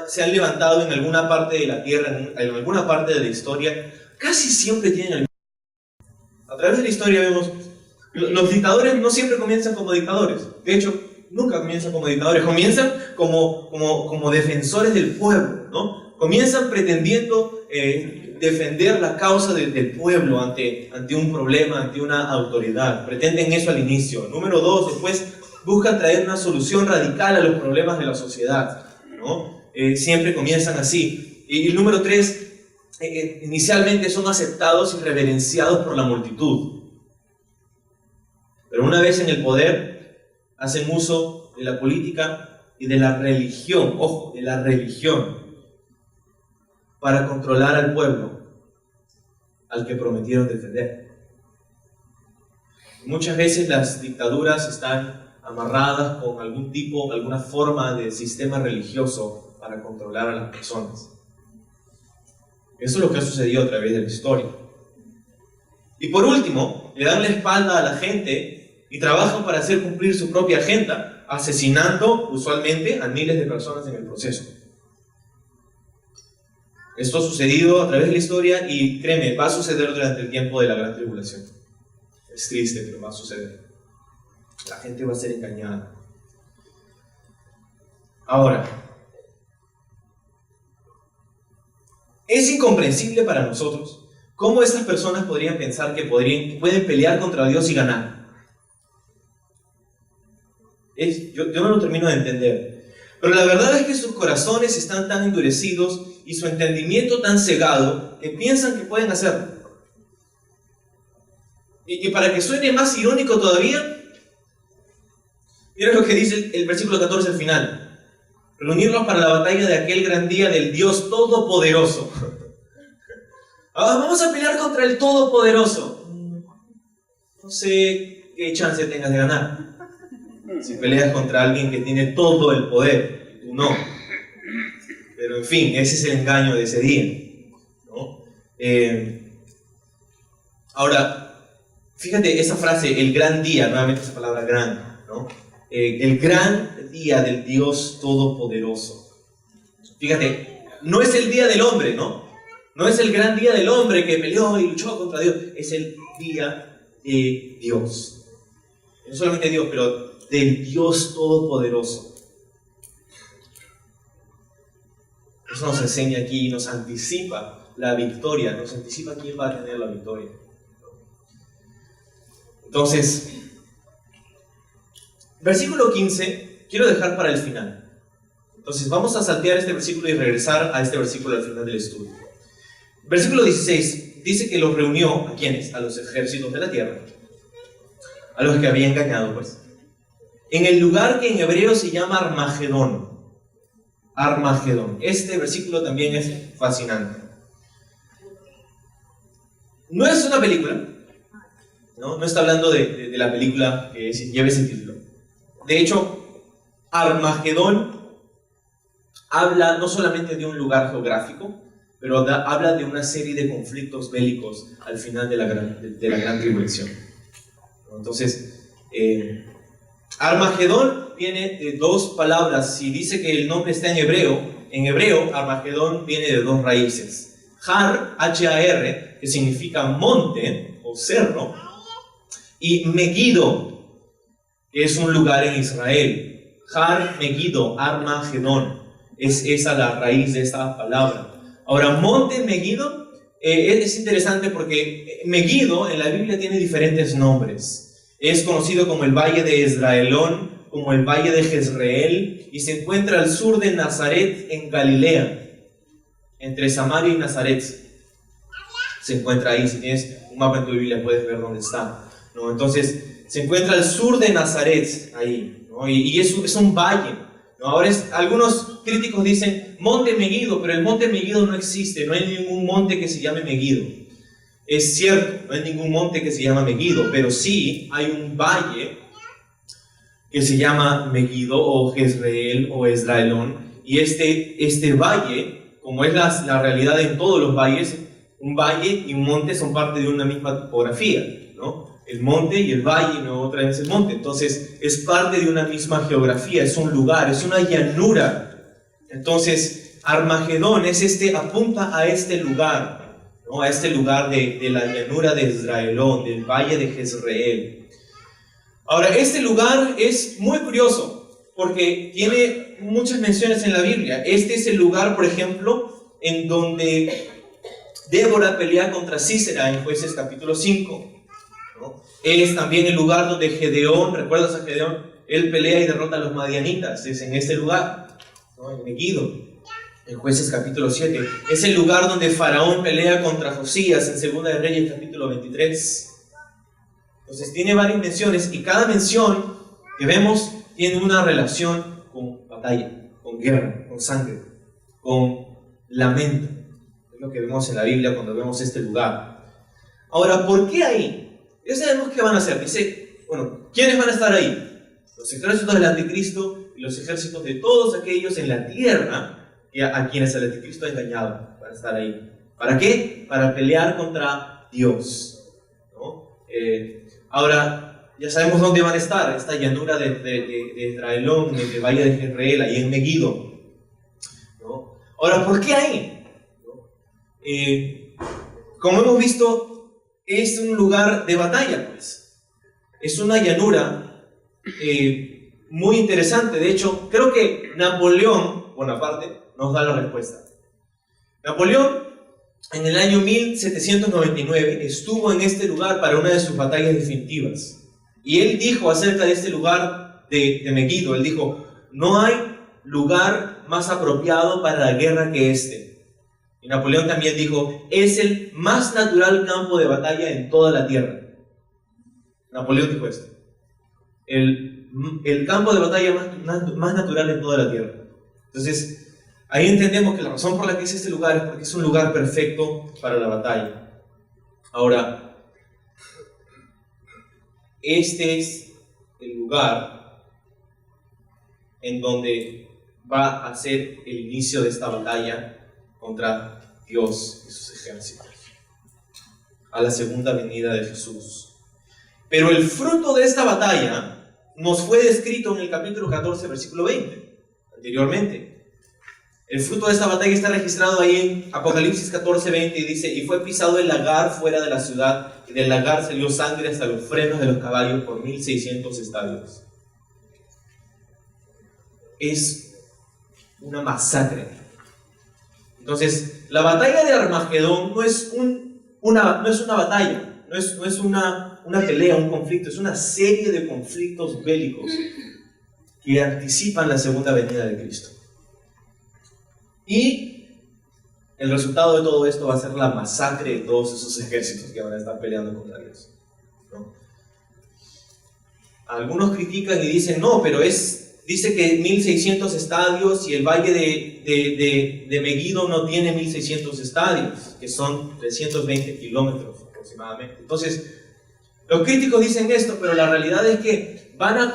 se han levantado en alguna parte de la tierra, en alguna parte de la historia, casi siempre tienen a través de la historia vemos, los dictadores no siempre comienzan como dictadores. De hecho, nunca comienzan como dictadores. Comienzan como defensores del pueblo, ¿no? Comienzan pretendiendo defender la causa del pueblo ante un problema, ante una autoridad. Pretenden eso al inicio. Número 2, después buscan traer una solución radical a los problemas de la sociedad, ¿no? Siempre comienzan así. Y el número 3, inicialmente son aceptados y reverenciados por la multitud. Pero una vez en el poder, hacen uso de la política y de la religión, ojo, de la religión, para controlar al pueblo al que prometieron defender. Muchas veces las dictaduras están amarradas con alguna forma de sistema religioso para controlar a las personas. Eso es lo que ha sucedido a través de la historia. Y por último, le dan la espalda a la gente y trabajan para hacer cumplir su propia agenda, asesinando usualmente a miles de personas en el proceso. Esto ha sucedido a través de la historia y créeme, va a suceder durante el tiempo de la gran tribulación. Es triste, pero va a suceder. La gente va a ser engañada. Ahora, es incomprensible para nosotros cómo estas personas podrían pensar que pueden pelear contra Dios y ganar. Yo no lo termino de entender. Pero la verdad es que sus corazones están tan endurecidos y su entendimiento tan cegado que piensan que pueden hacerlo. Y para que suene más irónico todavía, mira lo que dice el versículo 14 al final. Reunirlos para la batalla de aquel gran día del Dios Todopoderoso. Vamos a pelear contra el Todopoderoso. No sé qué chance tengas de ganar si peleas contra alguien que tiene todo el poder y tú no. Pero en fin, ese es el engaño de ese día, ¿no? Ahora, fíjate esa frase, el gran día, nuevamente esa palabra gran, ¿no? El gran día del Dios Todopoderoso. Fíjate, no es el día del hombre, ¿no? No es el gran día del hombre que peleó y luchó contra Dios. Es el día de Dios. No solamente Dios, pero del Dios Todopoderoso. Eso nos enseña aquí, nos anticipa la victoria, nos anticipa quién va a tener la victoria. Entonces, versículo 15, quiero dejar para el final. Entonces, vamos a saltear este versículo y regresar a este versículo al final del estudio. Versículo 16 dice que los reunió, ¿a quiénes? A los ejércitos de la tierra, a los que había engañado, pues, en el lugar que en hebreo se llama Armagedón. Armagedón. Este versículo también es fascinante. No es una película, no está hablando de la película que lleva ese título. De hecho, Armagedón habla no solamente de un lugar geográfico, pero habla de una serie de conflictos bélicos al final de la gran tribulación. Entonces, Armagedón viene de dos palabras. Si dice que el nombre está en hebreo Armagedón viene de dos raíces. Har, H-A-R, que significa monte o cerro, y Megiddo, que es un lugar en Israel. Har, Megiddo, Armagedón. Es esa la raíz de esta palabra. Ahora, monte Megiddo es interesante porque Megiddo en la Biblia tiene diferentes nombres. Es conocido como el Valle de Esdraelón, como el Valle de Jezreel, y se encuentra al sur de Nazaret en Galilea, entre Samaria y Nazaret. Se encuentra ahí. Si tienes un mapa en tu Biblia puedes ver dónde está, ¿no? Entonces, se encuentra al sur de Nazaret, ahí, ¿no? Y es un valle, ¿no? Ahora algunos críticos dicen monte Megiddo, pero el monte Megiddo no existe, no hay ningún monte que se llame Megiddo. Es cierto, no hay ningún monte que se llama Megiddo, pero sí hay un valle que se llama Megiddo o Jezreel o Esdraelón, y este valle, como es la realidad en todos los valles, un valle y un monte son parte de una misma topografía, ¿no? El monte y el valle, no otra vez el monte. Entonces, es parte de una misma geografía, es un lugar, es una llanura. Entonces, Armagedón apunta a este lugar, ¿no? A este lugar de la llanura de Esdraelón, del valle de Jezreel. Ahora, este lugar es muy curioso porque tiene muchas menciones en la Biblia. Este es el lugar, por ejemplo, en donde Débora pelea contra Sísera en Jueces capítulo 5. ¿No? Es también el lugar donde Gedeón, ¿recuerdas a Gedeón? Él pelea y derrota a los madianitas. Es en este lugar, ¿no? En Megiddo, en Jueces capítulo 7. Es el lugar donde Faraón pelea contra Josías en Segunda de Reyes capítulo 23. Entonces tiene varias menciones y cada mención que vemos tiene una relación con batalla, con guerra, con sangre, con lamento. Es lo que vemos en la Biblia cuando vemos este lugar. Ahora, ¿por qué ahí? Ya sabemos qué van a hacer. Dice, bueno, ¿quiénes van a estar ahí? Los ejércitos del anticristo y los ejércitos de todos aquellos en la tierra a quienes el anticristo ha engañado van a estar ahí. ¿Para qué? Para pelear contra Dios, ¿no? Ahora, ya sabemos dónde van a estar. Esta llanura de Esdraelón, en el valle de Jezreel, ahí en Megiddo, ¿no? Ahora, ¿por qué ahí? Como hemos visto, es un lugar de batalla, pues. Es una llanura muy interesante. De hecho, creo que Napoleón Bonaparte nos da la respuesta. Napoleón, en el año 1799, estuvo en este lugar para una de sus batallas definitivas. Y él dijo acerca de este lugar de Megiddo, él dijo, no hay lugar más apropiado para la guerra que este. Y Napoleón también dijo, es el más natural campo de batalla en toda la tierra. Napoleón dijo esto: el campo de batalla más natural en toda la tierra. Entonces, ahí entendemos que la razón por la que es este lugar es porque es un lugar perfecto para la batalla. Ahora, este es el lugar en donde va a ser el inicio de esta batalla contra Dios y sus ejércitos, a la segunda venida de Jesús. Pero el fruto de esta batalla nos fue descrito en el capítulo 14, versículo 20, anteriormente. El fruto de esta batalla está registrado ahí en Apocalipsis 14, 20, y dice: y fue pisado el lagar fuera de la ciudad, y del lagar salió sangre hasta los frenos de los caballos por 1600 estadios. Es una masacre. Entonces, la batalla de Armagedón no es una batalla, no es una pelea, un conflicto, es una serie de conflictos bélicos que anticipan la segunda venida de Cristo. Y el resultado de todo esto va a ser la masacre de todos esos ejércitos que van a estar peleando contra Dios, ¿no? Algunos critican y dicen: no, pero dice que 1600 estadios, y el valle de Megiddo no tiene 1600 estadios, que son 320 kilómetros aproximadamente. Entonces, los críticos dicen esto, pero la realidad es que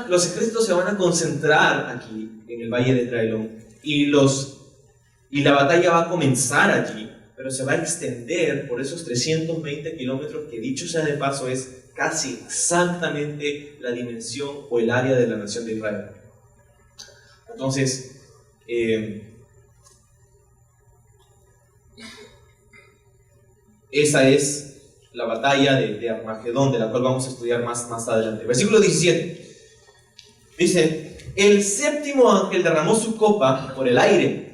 los ejércitos se van a concentrar aquí, en el valle de Trailón, y la batalla va a comenzar allí, pero se va a extender por esos 320 kilómetros, que dicho sea de paso es casi exactamente la dimensión o el área de la nación de Israel. Entonces, esa es la batalla de Armagedón, de la cual vamos a estudiar más adelante. Versículo 17 dice: el séptimo ángel derramó su copa por el aire,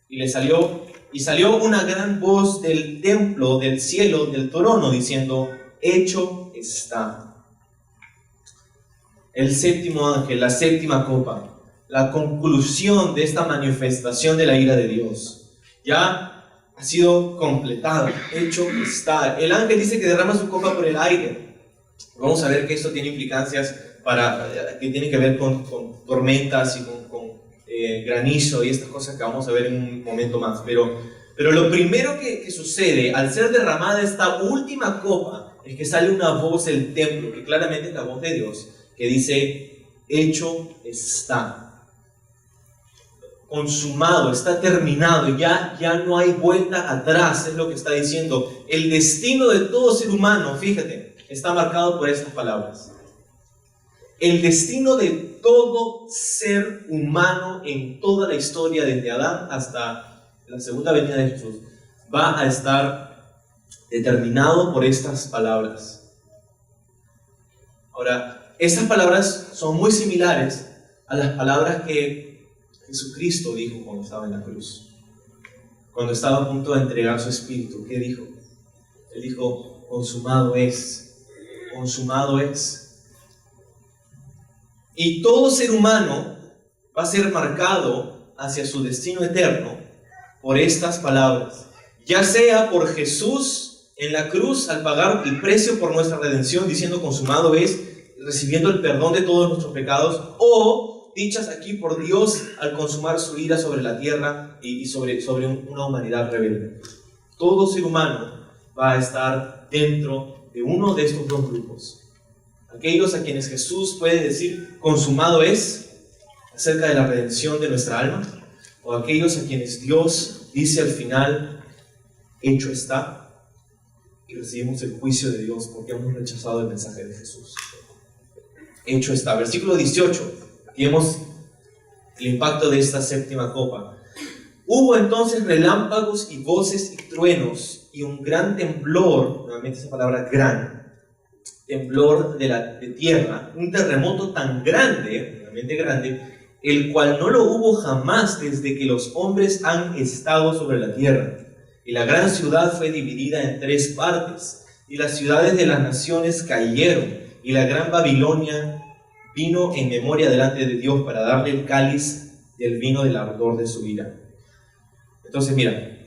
y salió una gran voz del templo, del cielo, del trono, diciendo: hecho está. El séptimo ángel, la séptima copa, la conclusión de esta manifestación de la ira de Dios, ya ha sido completado, hecho está. El ángel dice que derrama su copa por el aire. Vamos a ver que esto tiene implicancias que tienen que ver con tormentas y con granizo y estas cosas que vamos a ver en un momento más. Pero lo primero que sucede al ser derramada esta última copa es que sale una voz del templo, que claramente es la voz de Dios, que dice: hecho está, consumado, está terminado, ya no hay vuelta atrás. Es lo que está diciendo. El destino de todo ser humano, fíjate, está marcado por estas palabras. El destino de todo ser humano en toda la historia, desde Adán hasta la segunda venida de Jesús, va a estar determinado por estas palabras. Ahora, estas palabras son muy similares a las palabras que Jesucristo dijo cuando estaba en la cruz. Cuando estaba a punto de entregar su espíritu, ¿qué dijo? Él dijo: consumado es, consumado es. Y todo ser humano va a ser marcado hacia su destino eterno por estas palabras, ya sea por Jesús en la cruz al pagar el precio por nuestra redención, diciendo: consumado es, recibiendo el perdón de todos nuestros pecados, o dichas aquí por Dios al consumar su ira sobre la tierra y sobre una humanidad rebelde. Todo ser humano va a estar dentro de uno de estos dos grupos. Aquellos a quienes Jesús puede decir: consumado es, acerca de la redención de nuestra alma, o aquellos a quienes Dios dice al final: hecho está, y recibimos el juicio de Dios porque hemos rechazado el mensaje de Jesús. Hecho está. Versículo 18, aquí vemos el impacto de esta séptima copa. Hubo entonces relámpagos y voces y truenos y un gran temblor, nuevamente esa palabra gran, temblor de tierra, un terremoto tan grande, realmente grande, el cual no lo hubo jamás desde que los hombres han estado sobre la tierra. Y la gran ciudad fue dividida en 3 partes, y las ciudades de las naciones cayeron, y la gran Babilonia vino en memoria delante de Dios para darle el cáliz del vino del ardor de su ira. Entonces mira,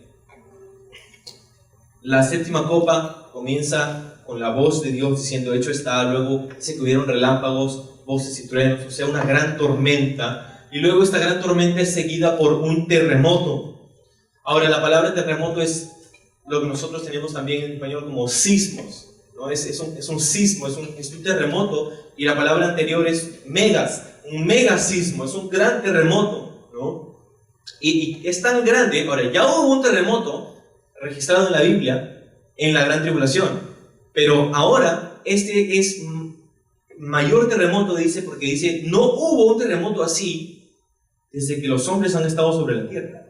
la séptima copa comienza con la voz de Dios diciendo, hecho está. Luego dice que hubieron relámpagos, voces y truenos, o sea, una gran tormenta. Y luego esta gran tormenta es seguida por un terremoto. Ahora, la palabra terremoto es lo que nosotros tenemos también en español como sismos, ¿no? Es un sismo, es un terremoto, y la palabra anterior es megas, un megasismo, es un gran terremoto, ¿no? Y es tan grande. Ahora, ya hubo un terremoto registrado en la Biblia en la gran tribulación, pero ahora este es mayor terremoto, dice, porque dice, no hubo un terremoto así desde que los hombres han estado sobre la tierra.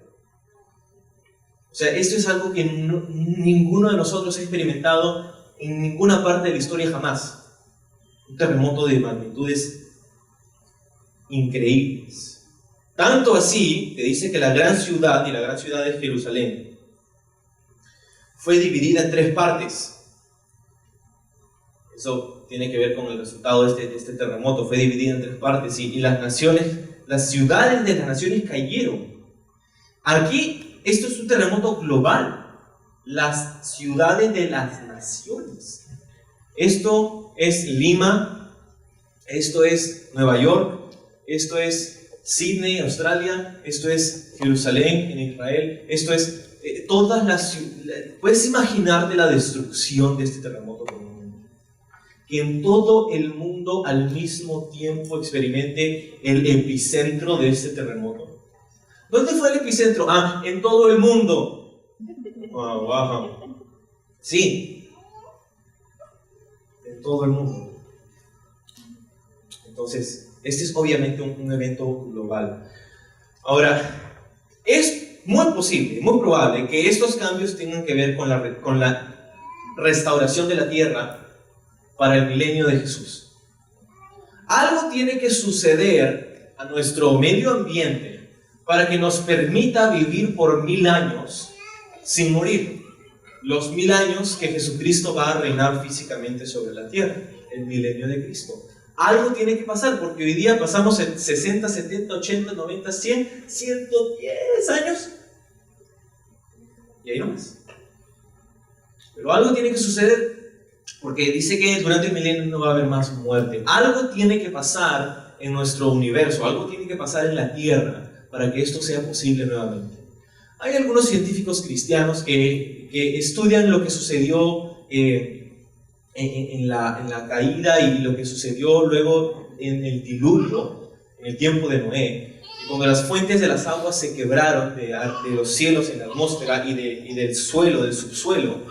O sea, esto es algo que ninguno de nosotros ha experimentado en ninguna parte de la historia jamás. Un terremoto de magnitudes increíbles. Tanto así que dice que la gran ciudad, y la gran ciudad es Jerusalén, fue dividida en 3 partes. Eso tiene que ver con el resultado de este terremoto. Fue dividida en 3 partes, y las naciones, las ciudades de las naciones cayeron. Aquí, esto es un terremoto global. Las ciudades de las naciones. Esto es Lima, esto es Nueva York, esto es Sydney, Australia, esto es Jerusalén, en Israel, esto es todas las ciudades. Puedes imaginarte la destrucción de este terremoto, que en todo el mundo al mismo tiempo experimente el epicentro de este terremoto. ¿Dónde fue el epicentro? En todo el mundo. Wow. Sí, en todo el mundo. Entonces, este es obviamente un evento global. Ahora, es muy posible, muy probable que estos cambios tengan que ver con la restauración de la tierra para el milenio de Jesús. Algo tiene que suceder a nuestro medio ambiente para que nos permita vivir por 1000 años sin morir. Los 1000 años que Jesucristo va a reinar físicamente sobre la tierra, el milenio de Cristo. Algo tiene que pasar, porque hoy día pasamos en 60, 70, 80, 90, 100, 110 años. Y ahí no más. Pero algo tiene que suceder, porque dice que durante el milenio no va a haber más muerte. Algo tiene que pasar en nuestro universo, algo tiene que pasar en la tierra para que esto sea posible nuevamente. Hay algunos científicos cristianos que estudian lo que sucedió en la caída y lo que sucedió luego en el diluvio, en el tiempo de Noé. Y cuando las fuentes de las aguas se quebraron de los cielos en la atmósfera y del suelo, del subsuelo,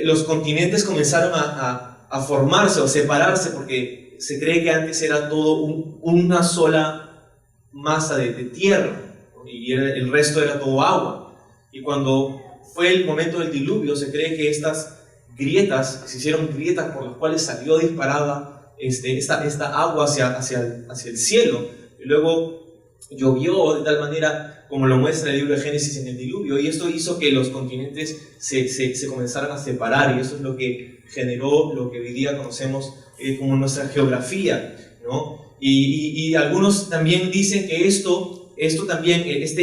los continentes comenzaron a formarse o separarse, porque se cree que antes era todo una sola masa de tierra, y el resto era todo agua. Y cuando fue el momento del diluvio, se cree que estas grietas, se hicieron grietas por las cuales salió disparada esta agua hacia el cielo, y luego llovió de tal manera como lo muestra el libro de Génesis en el diluvio, y esto hizo que los continentes se comenzaran a separar, y eso es lo que generó lo que hoy día conocemos como nuestra geografía, ¿no? Y algunos también dicen que esto también, esta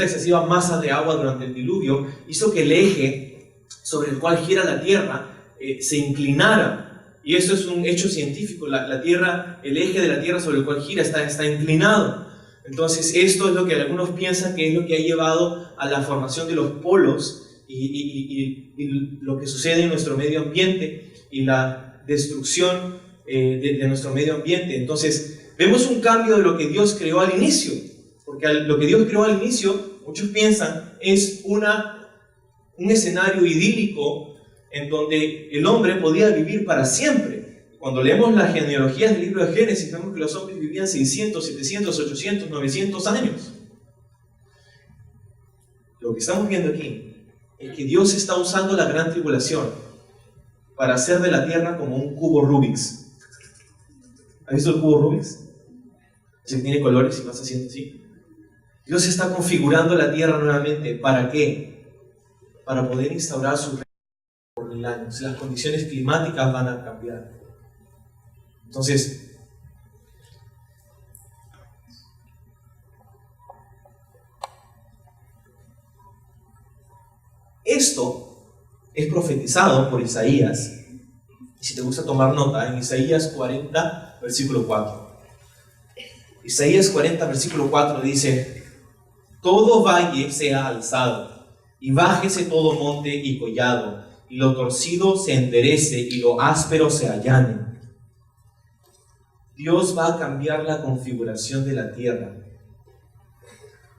excesiva masa de agua durante el diluvio, hizo que el eje sobre el cual gira la Tierra se inclinara. Y esto es un hecho científico. La Tierra, el eje de la Tierra sobre el cual gira está inclinado. Entonces, esto es lo que algunos piensan que es lo que ha llevado a la formación de los polos y lo que sucede en nuestro medio ambiente y la destrucción de nuestro medio ambiente. Entonces, vemos un cambio de lo que Dios creó al inicio, porque lo que Dios creó al inicio, muchos piensan, es un escenario idílico en donde el hombre podía vivir para siempre. Cuando leemos las genealogías del libro de Génesis, vemos que los hombres vivían 600, 700, 800, 900 años. Lo que estamos viendo aquí es que Dios está usando la gran tribulación para hacer de la tierra como un cubo Rubik's. ¿Has visto el cubo Rubik's? Ese que tiene colores y vas haciendo así. Dios está configurando la tierra nuevamente. ¿Para qué? Para poder instaurar su reino por 1000 años. Las condiciones climáticas van a cambiar. Entonces, esto es profetizado por Isaías. Si te gusta tomar nota, en Isaías 40, versículo 4. Isaías 40, versículo 4 dice: todo valle sea alzado, y bájese todo monte y collado, y lo torcido se enderece, y lo áspero se allane. Dios va a cambiar la configuración de la tierra,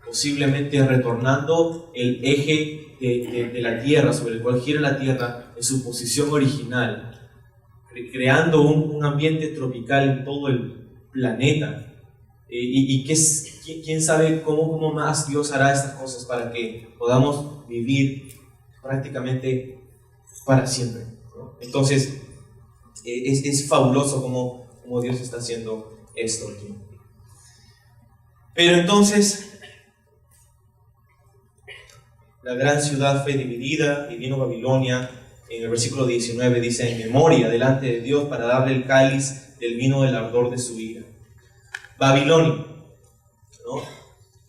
posiblemente retornando el eje de la tierra, sobre el cual gira la tierra, en su posición original, creando un ambiente tropical en todo el planeta. ¿Quién sabe cómo más Dios hará estas cosas para que podamos vivir prácticamente para siempre, ¿no? Entonces, es fabuloso cómo Dios está haciendo esto aquí. Pero entonces, la gran ciudad fue dividida y vino Babilonia. En el versículo 19 dice: en memoria delante de Dios, para darle el cáliz del vino del ardor de su ira. Babilonia, ¿no?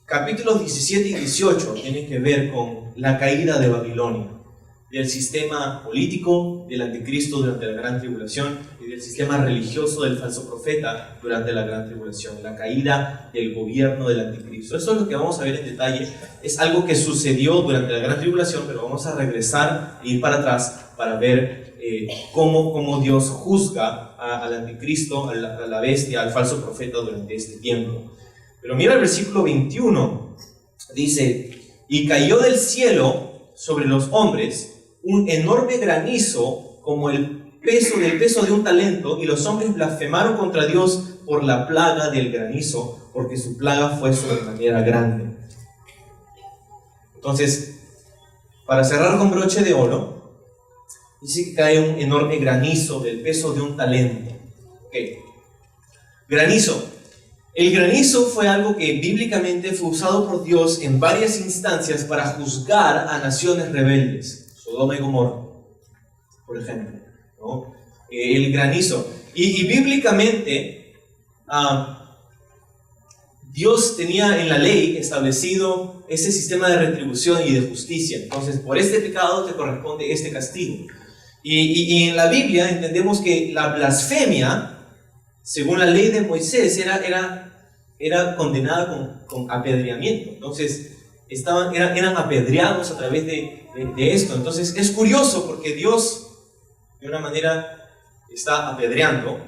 Capítulos 17 y 18 tienen que ver con la caída de Babilonia, del sistema político del anticristo durante la gran tribulación y del sistema religioso del falso profeta durante la gran tribulación, la caída del gobierno del anticristo. Eso es lo que vamos a ver en detalle. Es algo que sucedió durante la gran tribulación, pero vamos a regresar e ir para atrás para ver cómo Dios juzga al anticristo, a la bestia, al falso profeta durante este tiempo. Pero mira el versículo 21, dice: y cayó del cielo sobre los hombres un enorme granizo como el peso de un talento, y los hombres blasfemaron contra Dios por la plaga del granizo, porque su plaga fue sobremanera grande. Entonces, para cerrar con broche de oro, dice que cae un enorme granizo del peso de un talento. Okay. Granizo. El granizo fue algo que bíblicamente fue usado por Dios en varias instancias para juzgar a naciones rebeldes. Sodoma y Gomorra, por ejemplo, ¿no? El granizo. Y bíblicamente, Dios tenía en la ley establecido ese sistema de retribución y de justicia. Entonces, por este pecado te corresponde este castigo. Y en la Biblia entendemos que la blasfemia, según la ley de Moisés, era condenada con apedreamiento. Entonces, eran apedreados a través de esto. Entonces, es curioso porque Dios, de una manera, está apedreando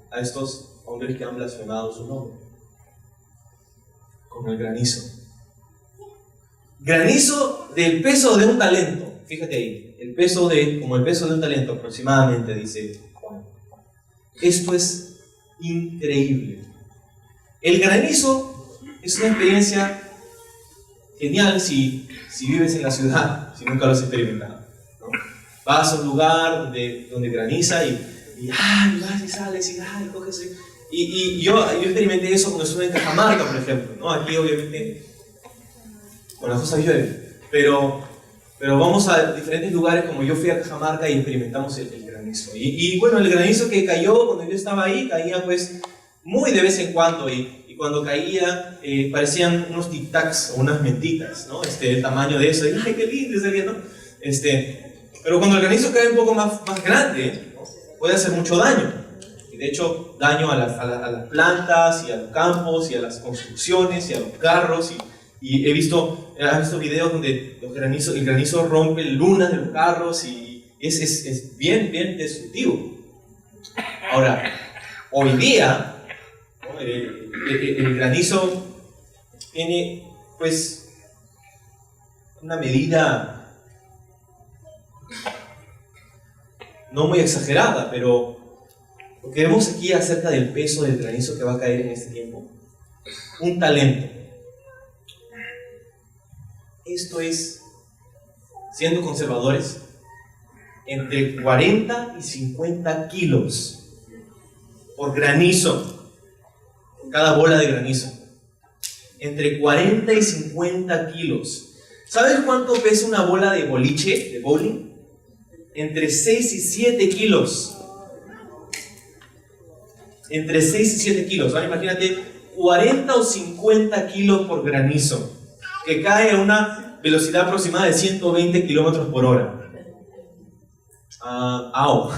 a estos hombres que han blasfemado su nombre con el granizo. Granizo del peso de un talento. Fíjate ahí. Como el peso de un talento aproximadamente, dice Juan. Esto es increíble. El granizo es una experiencia genial si vives en la ciudad, si nunca lo has experimentado, ¿no? Vas a un lugar donde graniza y vas y sales y coges. Y yo experimenté eso cuando estuve en Cajamarca, por ejemplo, ¿no? Aquí obviamente con las cosas llueve, pero vamos a diferentes lugares, como yo fui a Cajamarca y experimentamos el granizo. Y bueno, el granizo que cayó cuando yo estaba ahí, caía pues muy de vez en cuando, y cuando caía parecían unos tic-tacs o unas mentitas, ¿no? El tamaño de eso, y ¡ay, qué lindo sería, ¿no? Pero cuando el granizo cae un poco más grande, ¿no? Puede hacer mucho daño. Y de hecho, daño a las plantas, y a los campos, y a las construcciones, y a los carros, y he visto videos donde el granizo rompe lunas de los carros y es bien destructivo. Ahora, hoy día, ¿no? el granizo tiene pues una medida no muy exagerada, pero lo que vemos aquí acerca del peso del granizo que va a caer en este tiempo: un talento. Esto es, siendo conservadores, entre 40 y 50 kilos por granizo, por cada bola de granizo. Entre 40 y 50 kilos. ¿Sabes cuánto pesa una bola de boliche, de bowling? Entre 6 y 7 kilos. Entre 6 y 7 kilos. Ahora imagínate 40 o 50 kilos por granizo, que cae a una velocidad aproximada de 120 kilómetros por hora. Ao.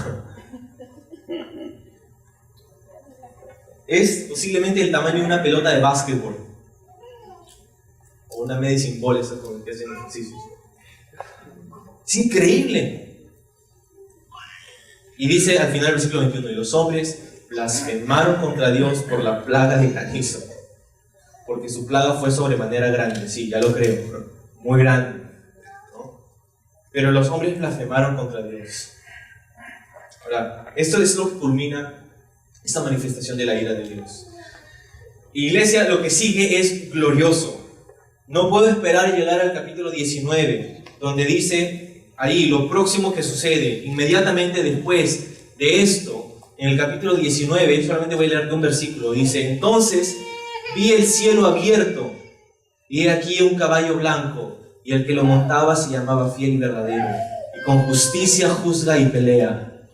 Es posiblemente el tamaño de una pelota de básquetbol. O una medicine ball, esas con las que hacen ejercicios. Es increíble. Y dice al final del versículo 21, y los hombres blasfemaron contra Dios por la plaga de granizo, porque su plaga fue sobremanera grande. Sí, ya lo creo, muy grande, ¿no? Pero los hombres blasfemaron contra Dios. Ahora, esto es lo que culmina esta manifestación de la ira de Dios. Iglesia, lo que sigue es glorioso. No puedo esperar llegar al capítulo 19, donde dice ahí lo próximo que sucede, inmediatamente después de esto, en el capítulo 19, solamente voy a leerte un versículo, dice: entonces vi el cielo abierto, y he aquí un caballo blanco, y el que lo montaba se llamaba Fiel y Verdadero, y con justicia juzga y pelea.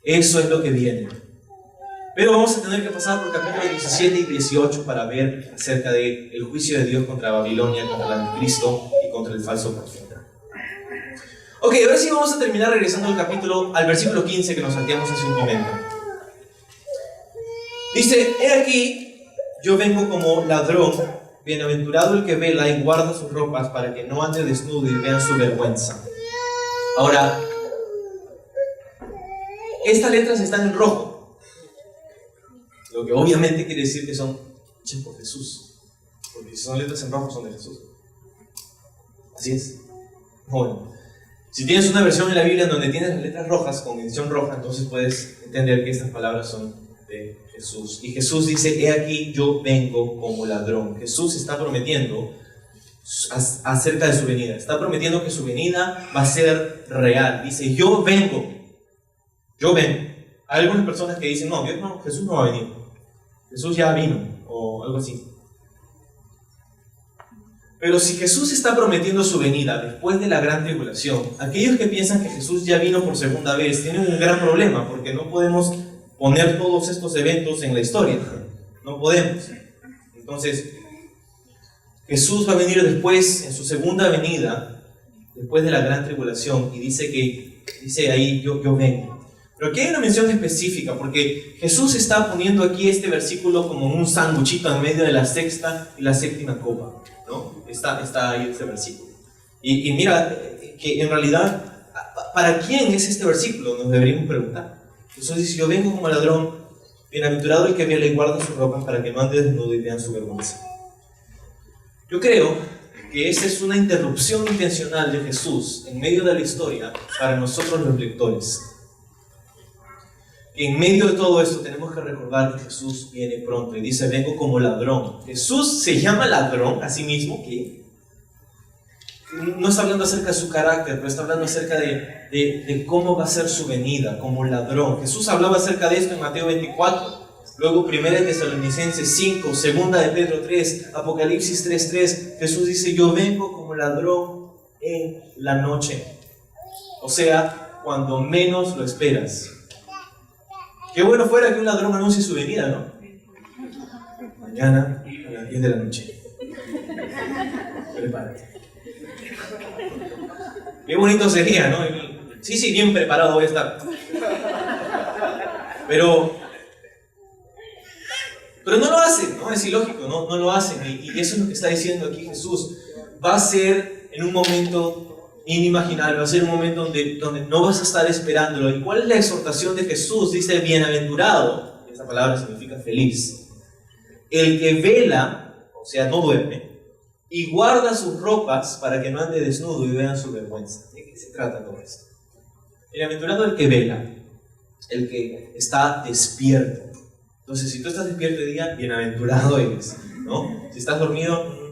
Eso es lo que viene. Pero vamos a tener que pasar por capítulos 17 y 18 para ver acerca del juicio de Dios contra Babilonia, contra el anticristo y contra el falso profeta. Ok, ahora sí vamos a terminar regresando al versículo 15 que nos salteamos hace un momento. Dice: he aquí, yo vengo como ladrón, bienaventurado el que vela y guarda sus ropas para que no ande desnudo y vean su vergüenza. Ahora, estas letras están en rojo, lo que obviamente quiere decir que son hechas por Jesús, porque si son letras en rojo son de Jesús. Así es. Bueno, si tienes una versión en la Biblia donde tienes las letras rojas con edición roja, entonces puedes entender que estas palabras son de Jesús. Y Jesús dice: he aquí, yo vengo como ladrón. Jesús está prometiendo acerca de su venida. Está prometiendo que su venida va a ser real. Dice: yo vengo. Yo vengo. Hay algunas personas que dicen: no, Jesús no va a venir. Jesús ya vino, o algo así. Pero si Jesús está prometiendo su venida después de la gran tribulación, aquellos que piensan que Jesús ya vino por segunda vez tienen un gran problema, porque no podemos poner todos estos eventos en la historia. No podemos. Entonces, Jesús va a venir después, en su segunda venida, después de la gran tribulación, y dice ahí: yo vengo. Pero aquí hay una mención específica, porque Jesús está poniendo aquí este versículo como un sanguchito en medio de la sexta y la séptima copa, ¿no? Está ahí este versículo. Y mira, que en realidad, ¿para quién es este versículo? Nos deberíamos preguntar. Jesús dice: yo vengo como ladrón, bienaventurado el que vela y guarda sus ropas para que no ande desnudo y vean su vergüenza. Yo creo que esa es una interrupción intencional de Jesús en medio de la historia para nosotros los lectores. En medio de todo esto tenemos que recordar que Jesús viene pronto y dice: vengo como ladrón. Jesús se llama ladrón a sí mismo, que no está hablando acerca de su carácter, pero está hablando acerca de cómo va a ser su venida como ladrón. Jesús hablaba acerca de esto en Mateo 24, luego 1 Tesalonicenses 5, 2 de Pedro 3, Apocalipsis 3:3. Jesús dice: yo vengo como ladrón en la noche, o sea, cuando menos lo esperas. Qué bueno fuera que un ladrón anuncie su venida, ¿no? Mañana a las 10 de la noche. Prepárate. Qué bonito sería, ¿no? Sí, bien preparado voy a estar. Pero no lo hacen, ¿no? Es ilógico, no lo hacen. Y eso es lo que está diciendo aquí Jesús. Va a ser en un momento inimaginable, va a ser un momento donde no vas a estar esperándolo. ¿Y cuál es la exhortación de Jesús? Dice: bienaventurado, esta palabra significa feliz, el que vela, o sea, no duerme, y guarda sus ropas para que no ande desnudo y vean su vergüenza. ¿De qué se trata todo esto? Bienaventurado el que vela, el que está despierto. Entonces, si tú estás despierto de día, bienaventurado eres, ¿no? Si estás dormido,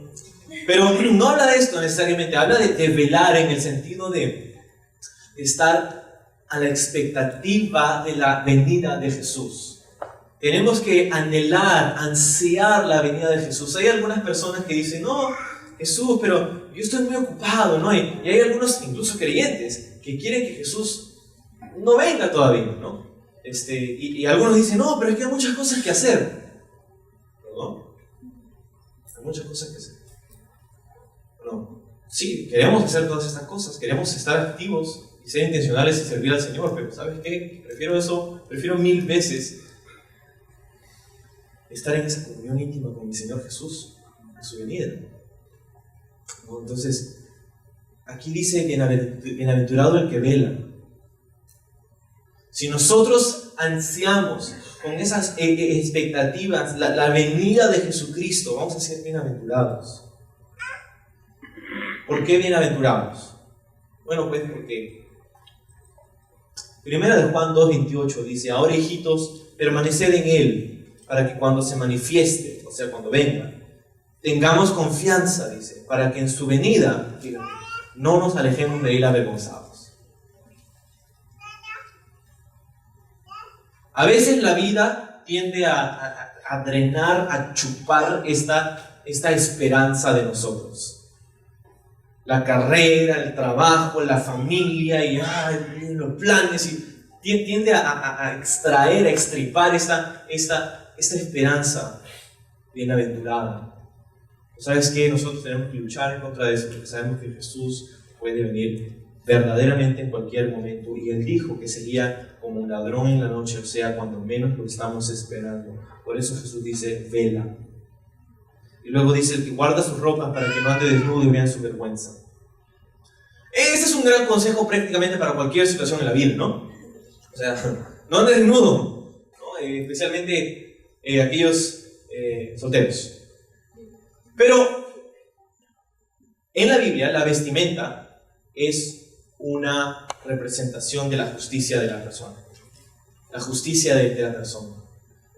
pero no habla de esto necesariamente, habla de velar en el sentido de estar a la expectativa de la venida de Jesús. Tenemos que ansiar la venida de Jesús. Hay algunas personas que dicen: no, Jesús, pero yo estoy muy ocupado, ¿no? Y hay algunos, incluso creyentes, que quieren que Jesús no venga todavía, ¿no? Y algunos dicen: no, pero es que hay muchas cosas que hacer, ¿no? Hay muchas cosas que hacer. No. Sí, queremos hacer todas estas cosas, queremos estar activos y ser intencionales y servir al Señor, pero ¿sabes qué? Prefiero 1000 veces estar en esa comunión íntima con mi Señor Jesús en su venida. Entonces, aquí dice, bienaventurado el que vela. Si nosotros ansiamos con esas expectativas la venida de Jesucristo, vamos a ser bienaventurados. ¿Por qué bienaventurados? Bueno, pues porque Primera de Juan 2:28 dice: ahora, hijitos, permaneced en Él, para que cuando se manifieste, o sea, cuando venga, tengamos confianza, dice, para que en su venida, fíjate, no nos alejemos de Él avergonzados. A veces la vida tiende a drenar, a chupar esta esperanza de nosotros. La carrera, el trabajo, la familia y los planes, y tiende a extraer, a extirpar esta esperanza bienaventurada. ¿Sabes qué? Nosotros tenemos que luchar en contra de eso, porque sabemos que Jesús puede venir verdaderamente en cualquier momento, y Él dijo que sería como un ladrón en la noche, o sea, cuando menos lo estamos esperando. Por eso Jesús dice: vela. Y luego dice: el que guarda sus ropas para que no ande desnudo y vean su vergüenza. Ese es un gran consejo prácticamente para cualquier situación en la vida, ¿no? O sea, no andes desnudo, ¿no? Especialmente aquellos solteros. Pero en la Biblia la vestimenta es una representación de la justicia de la persona. La justicia de la persona.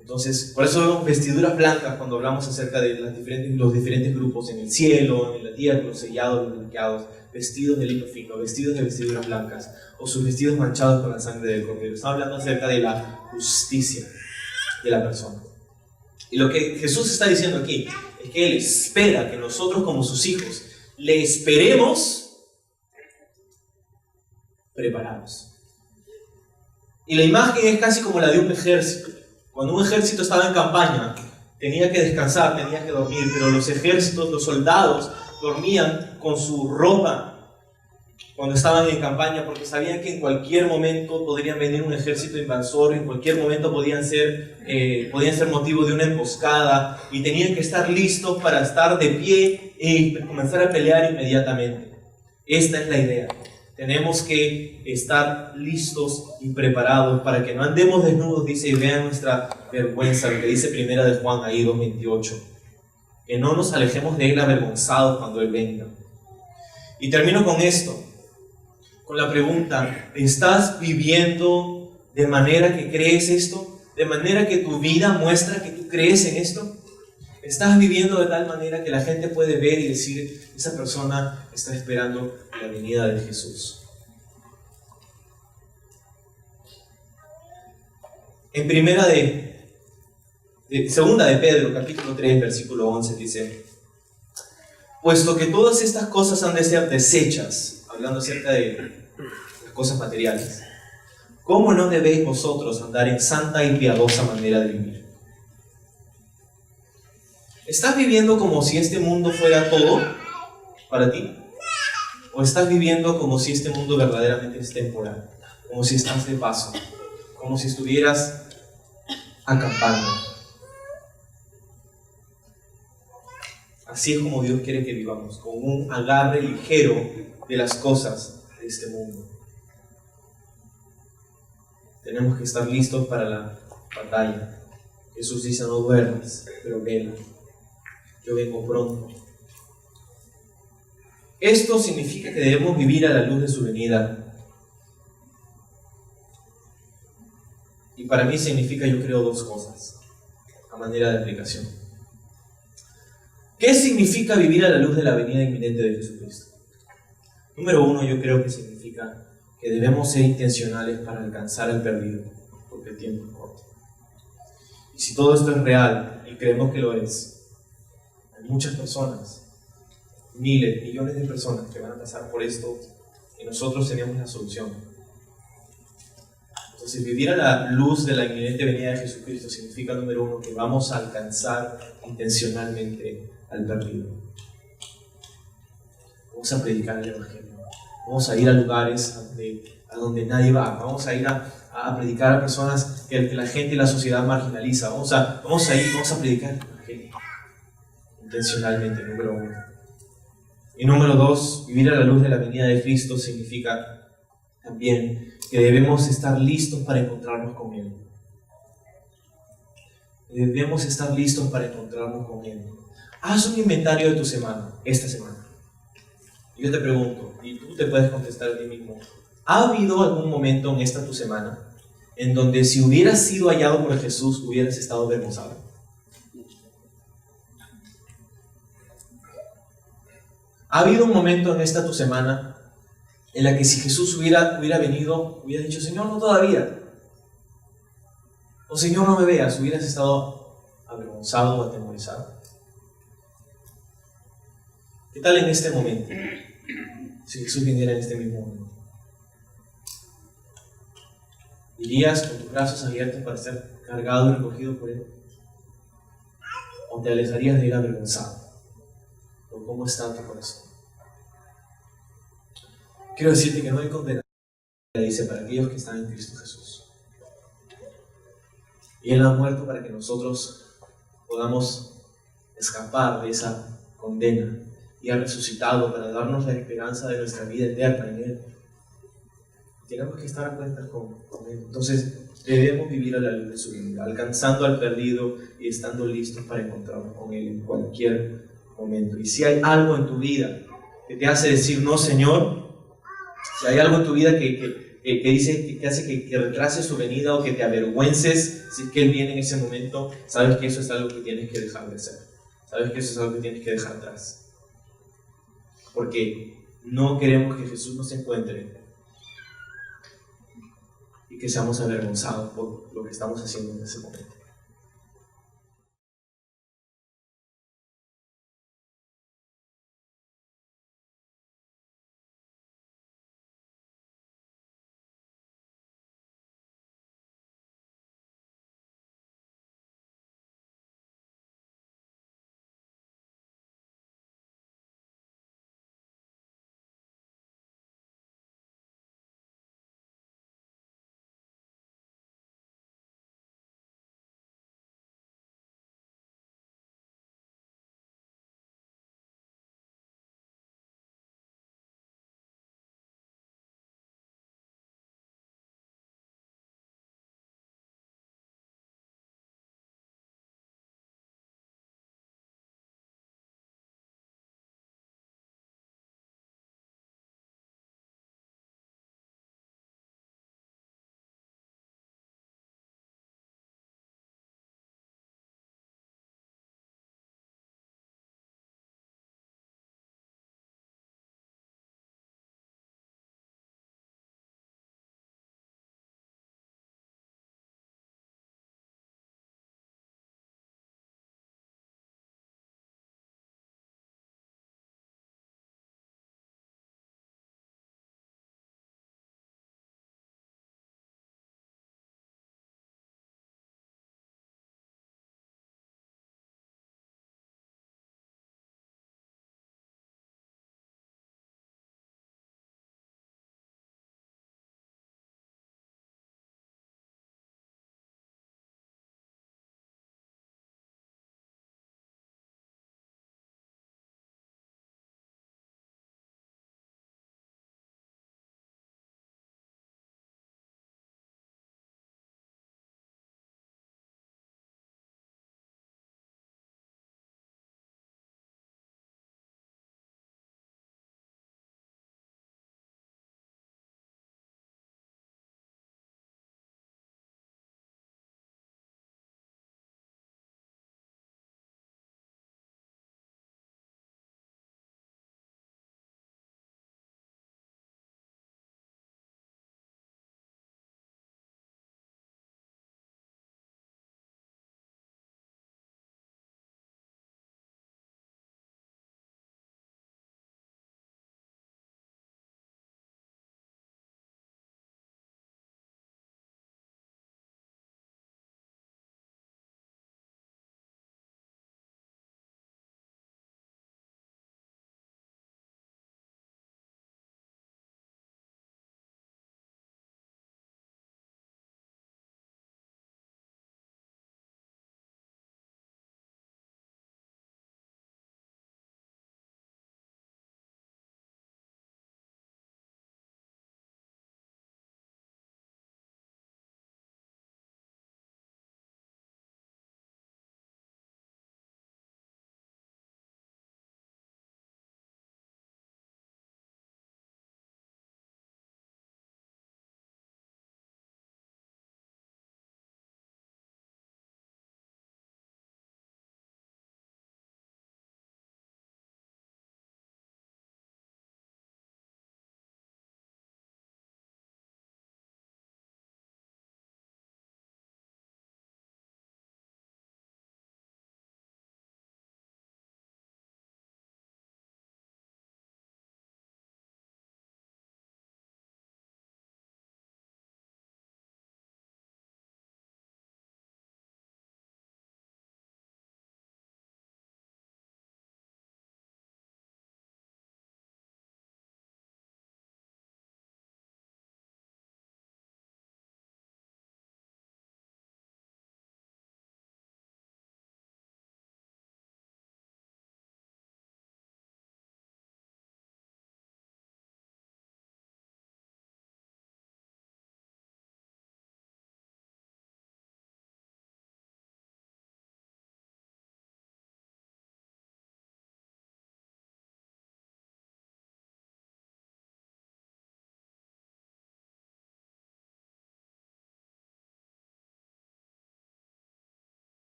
Entonces, por eso vemos vestiduras blancas cuando hablamos acerca de los diferentes grupos en el cielo, en la tierra, los sellados, los blanqueados, vestidos de lino fino, vestidos de vestiduras blancas, o sus vestidos manchados con la sangre del cordero. Estamos hablando acerca de la justicia de la persona. Y lo que Jesús está diciendo aquí es que Él espera que nosotros, como sus hijos, le esperemos preparados. Y la imagen es casi como la de un ejército. Cuando un ejército estaba en campaña, tenía que descansar, tenía que dormir, pero los ejércitos, los soldados, dormían con su ropa cuando estaban en campaña, porque sabían que en cualquier momento podrían venir un ejército invasor, en cualquier momento podían ser motivo de una emboscada, y tenían que estar listos para estar de pie y comenzar a pelear inmediatamente. Esta es la idea. Tenemos que estar listos y preparados para que no andemos desnudos, dice, y vean nuestra vergüenza, lo que dice Primera de Juan ahí 2:28. Que no nos alejemos de Él avergonzados cuando Él venga. Y termino con esto, con la pregunta: ¿estás viviendo de manera que crees esto? ¿De manera que tu vida muestra que tú crees en esto? ¿Estás viviendo de tal manera que la gente puede ver y decir: esa persona está esperando la venida de Jesús? En segunda de Pedro, capítulo 3, versículo 11, dice: puesto que todas estas cosas han de ser desechas, hablando acerca de las cosas materiales, ¿cómo no debéis vosotros andar en santa y piadosa manera de vivir? ¿Estás viviendo como si este mundo fuera todo para ti? ¿O estás viviendo como si este mundo verdaderamente es temporal? Como si estás de paso, como si estuvieras acampando. Así es como Dios quiere que vivamos, con un agarre ligero de las cosas de este mundo. Tenemos que estar listos para la batalla. Jesús dice: no duermas, pero vela. Yo vengo pronto. Esto significa que debemos vivir a la luz de su venida. Y para mí significa, yo creo, dos cosas a manera de aplicación. ¿Qué significa vivir a la luz de la venida inminente de Jesucristo? Número uno, yo creo que significa que debemos ser intencionales para alcanzar al perdido, porque el tiempo es corto. Y si todo esto es real, y creemos que lo es, hay muchas personas, miles, millones de personas que van a pasar por esto, y nosotros tenemos la solución. Entonces, vivir a la luz de la inminente venida de Jesucristo significa, número uno, que vamos a alcanzar intencionalmente al perdido. Vamos a predicar el Evangelio. Vamos a ir a lugares a donde nadie va. Vamos a ir a predicar a personas que la gente y la sociedad marginaliza. Vamos a predicar el Evangelio. Intencionalmente, número 1. Y número 2, vivir a la luz de la venida de Cristo significa también que debemos estar listos para encontrarnos con Él. Debemos estar listos para encontrarnos con Él. Haz un inventario de tu semana, esta semana. Yo te pregunto, y tú te puedes contestar a ti mismo, ¿ha habido algún momento en esta tu semana en donde si hubieras sido hallado por Jesús hubieras estado avergonzado? ¿Ha habido un momento en esta tu semana en la que si Jesús hubiera venido, hubieras dicho, Señor, no todavía? O Señor, no me veas, hubieras estado avergonzado o atemorizado. ¿Qué tal en este momento? Si Jesús viniera en este mismo momento, ¿irías con tus brazos abiertos para ser cargado y recogido por Él? ¿O te alejarías de ir avergonzado? ¿O cómo está tu corazón? Quiero decirte que no hay condenación, dice, para aquellos que están en Cristo Jesús. Y Él ha muerto para que nosotros podamos escapar de esa condena, y ha resucitado para darnos la esperanza de nuestra vida eterna en Él. Tenemos que estar a cuentas con Él. Entonces debemos vivir a la luz de su venida, alcanzando al perdido y estando listos para encontrarnos con Él en cualquier momento. Y si hay algo en tu vida que te hace decir no, Señor, si hay algo en tu vida que hace que retrase su venida o que te avergüences si es que Él viene en ese momento, sabes que eso es algo que tienes que dejar de hacer. Sabes que eso es algo que tienes que dejar atrás. Porque no queremos que Jesús nos encuentre y que seamos avergonzados por lo que estamos haciendo en ese momento.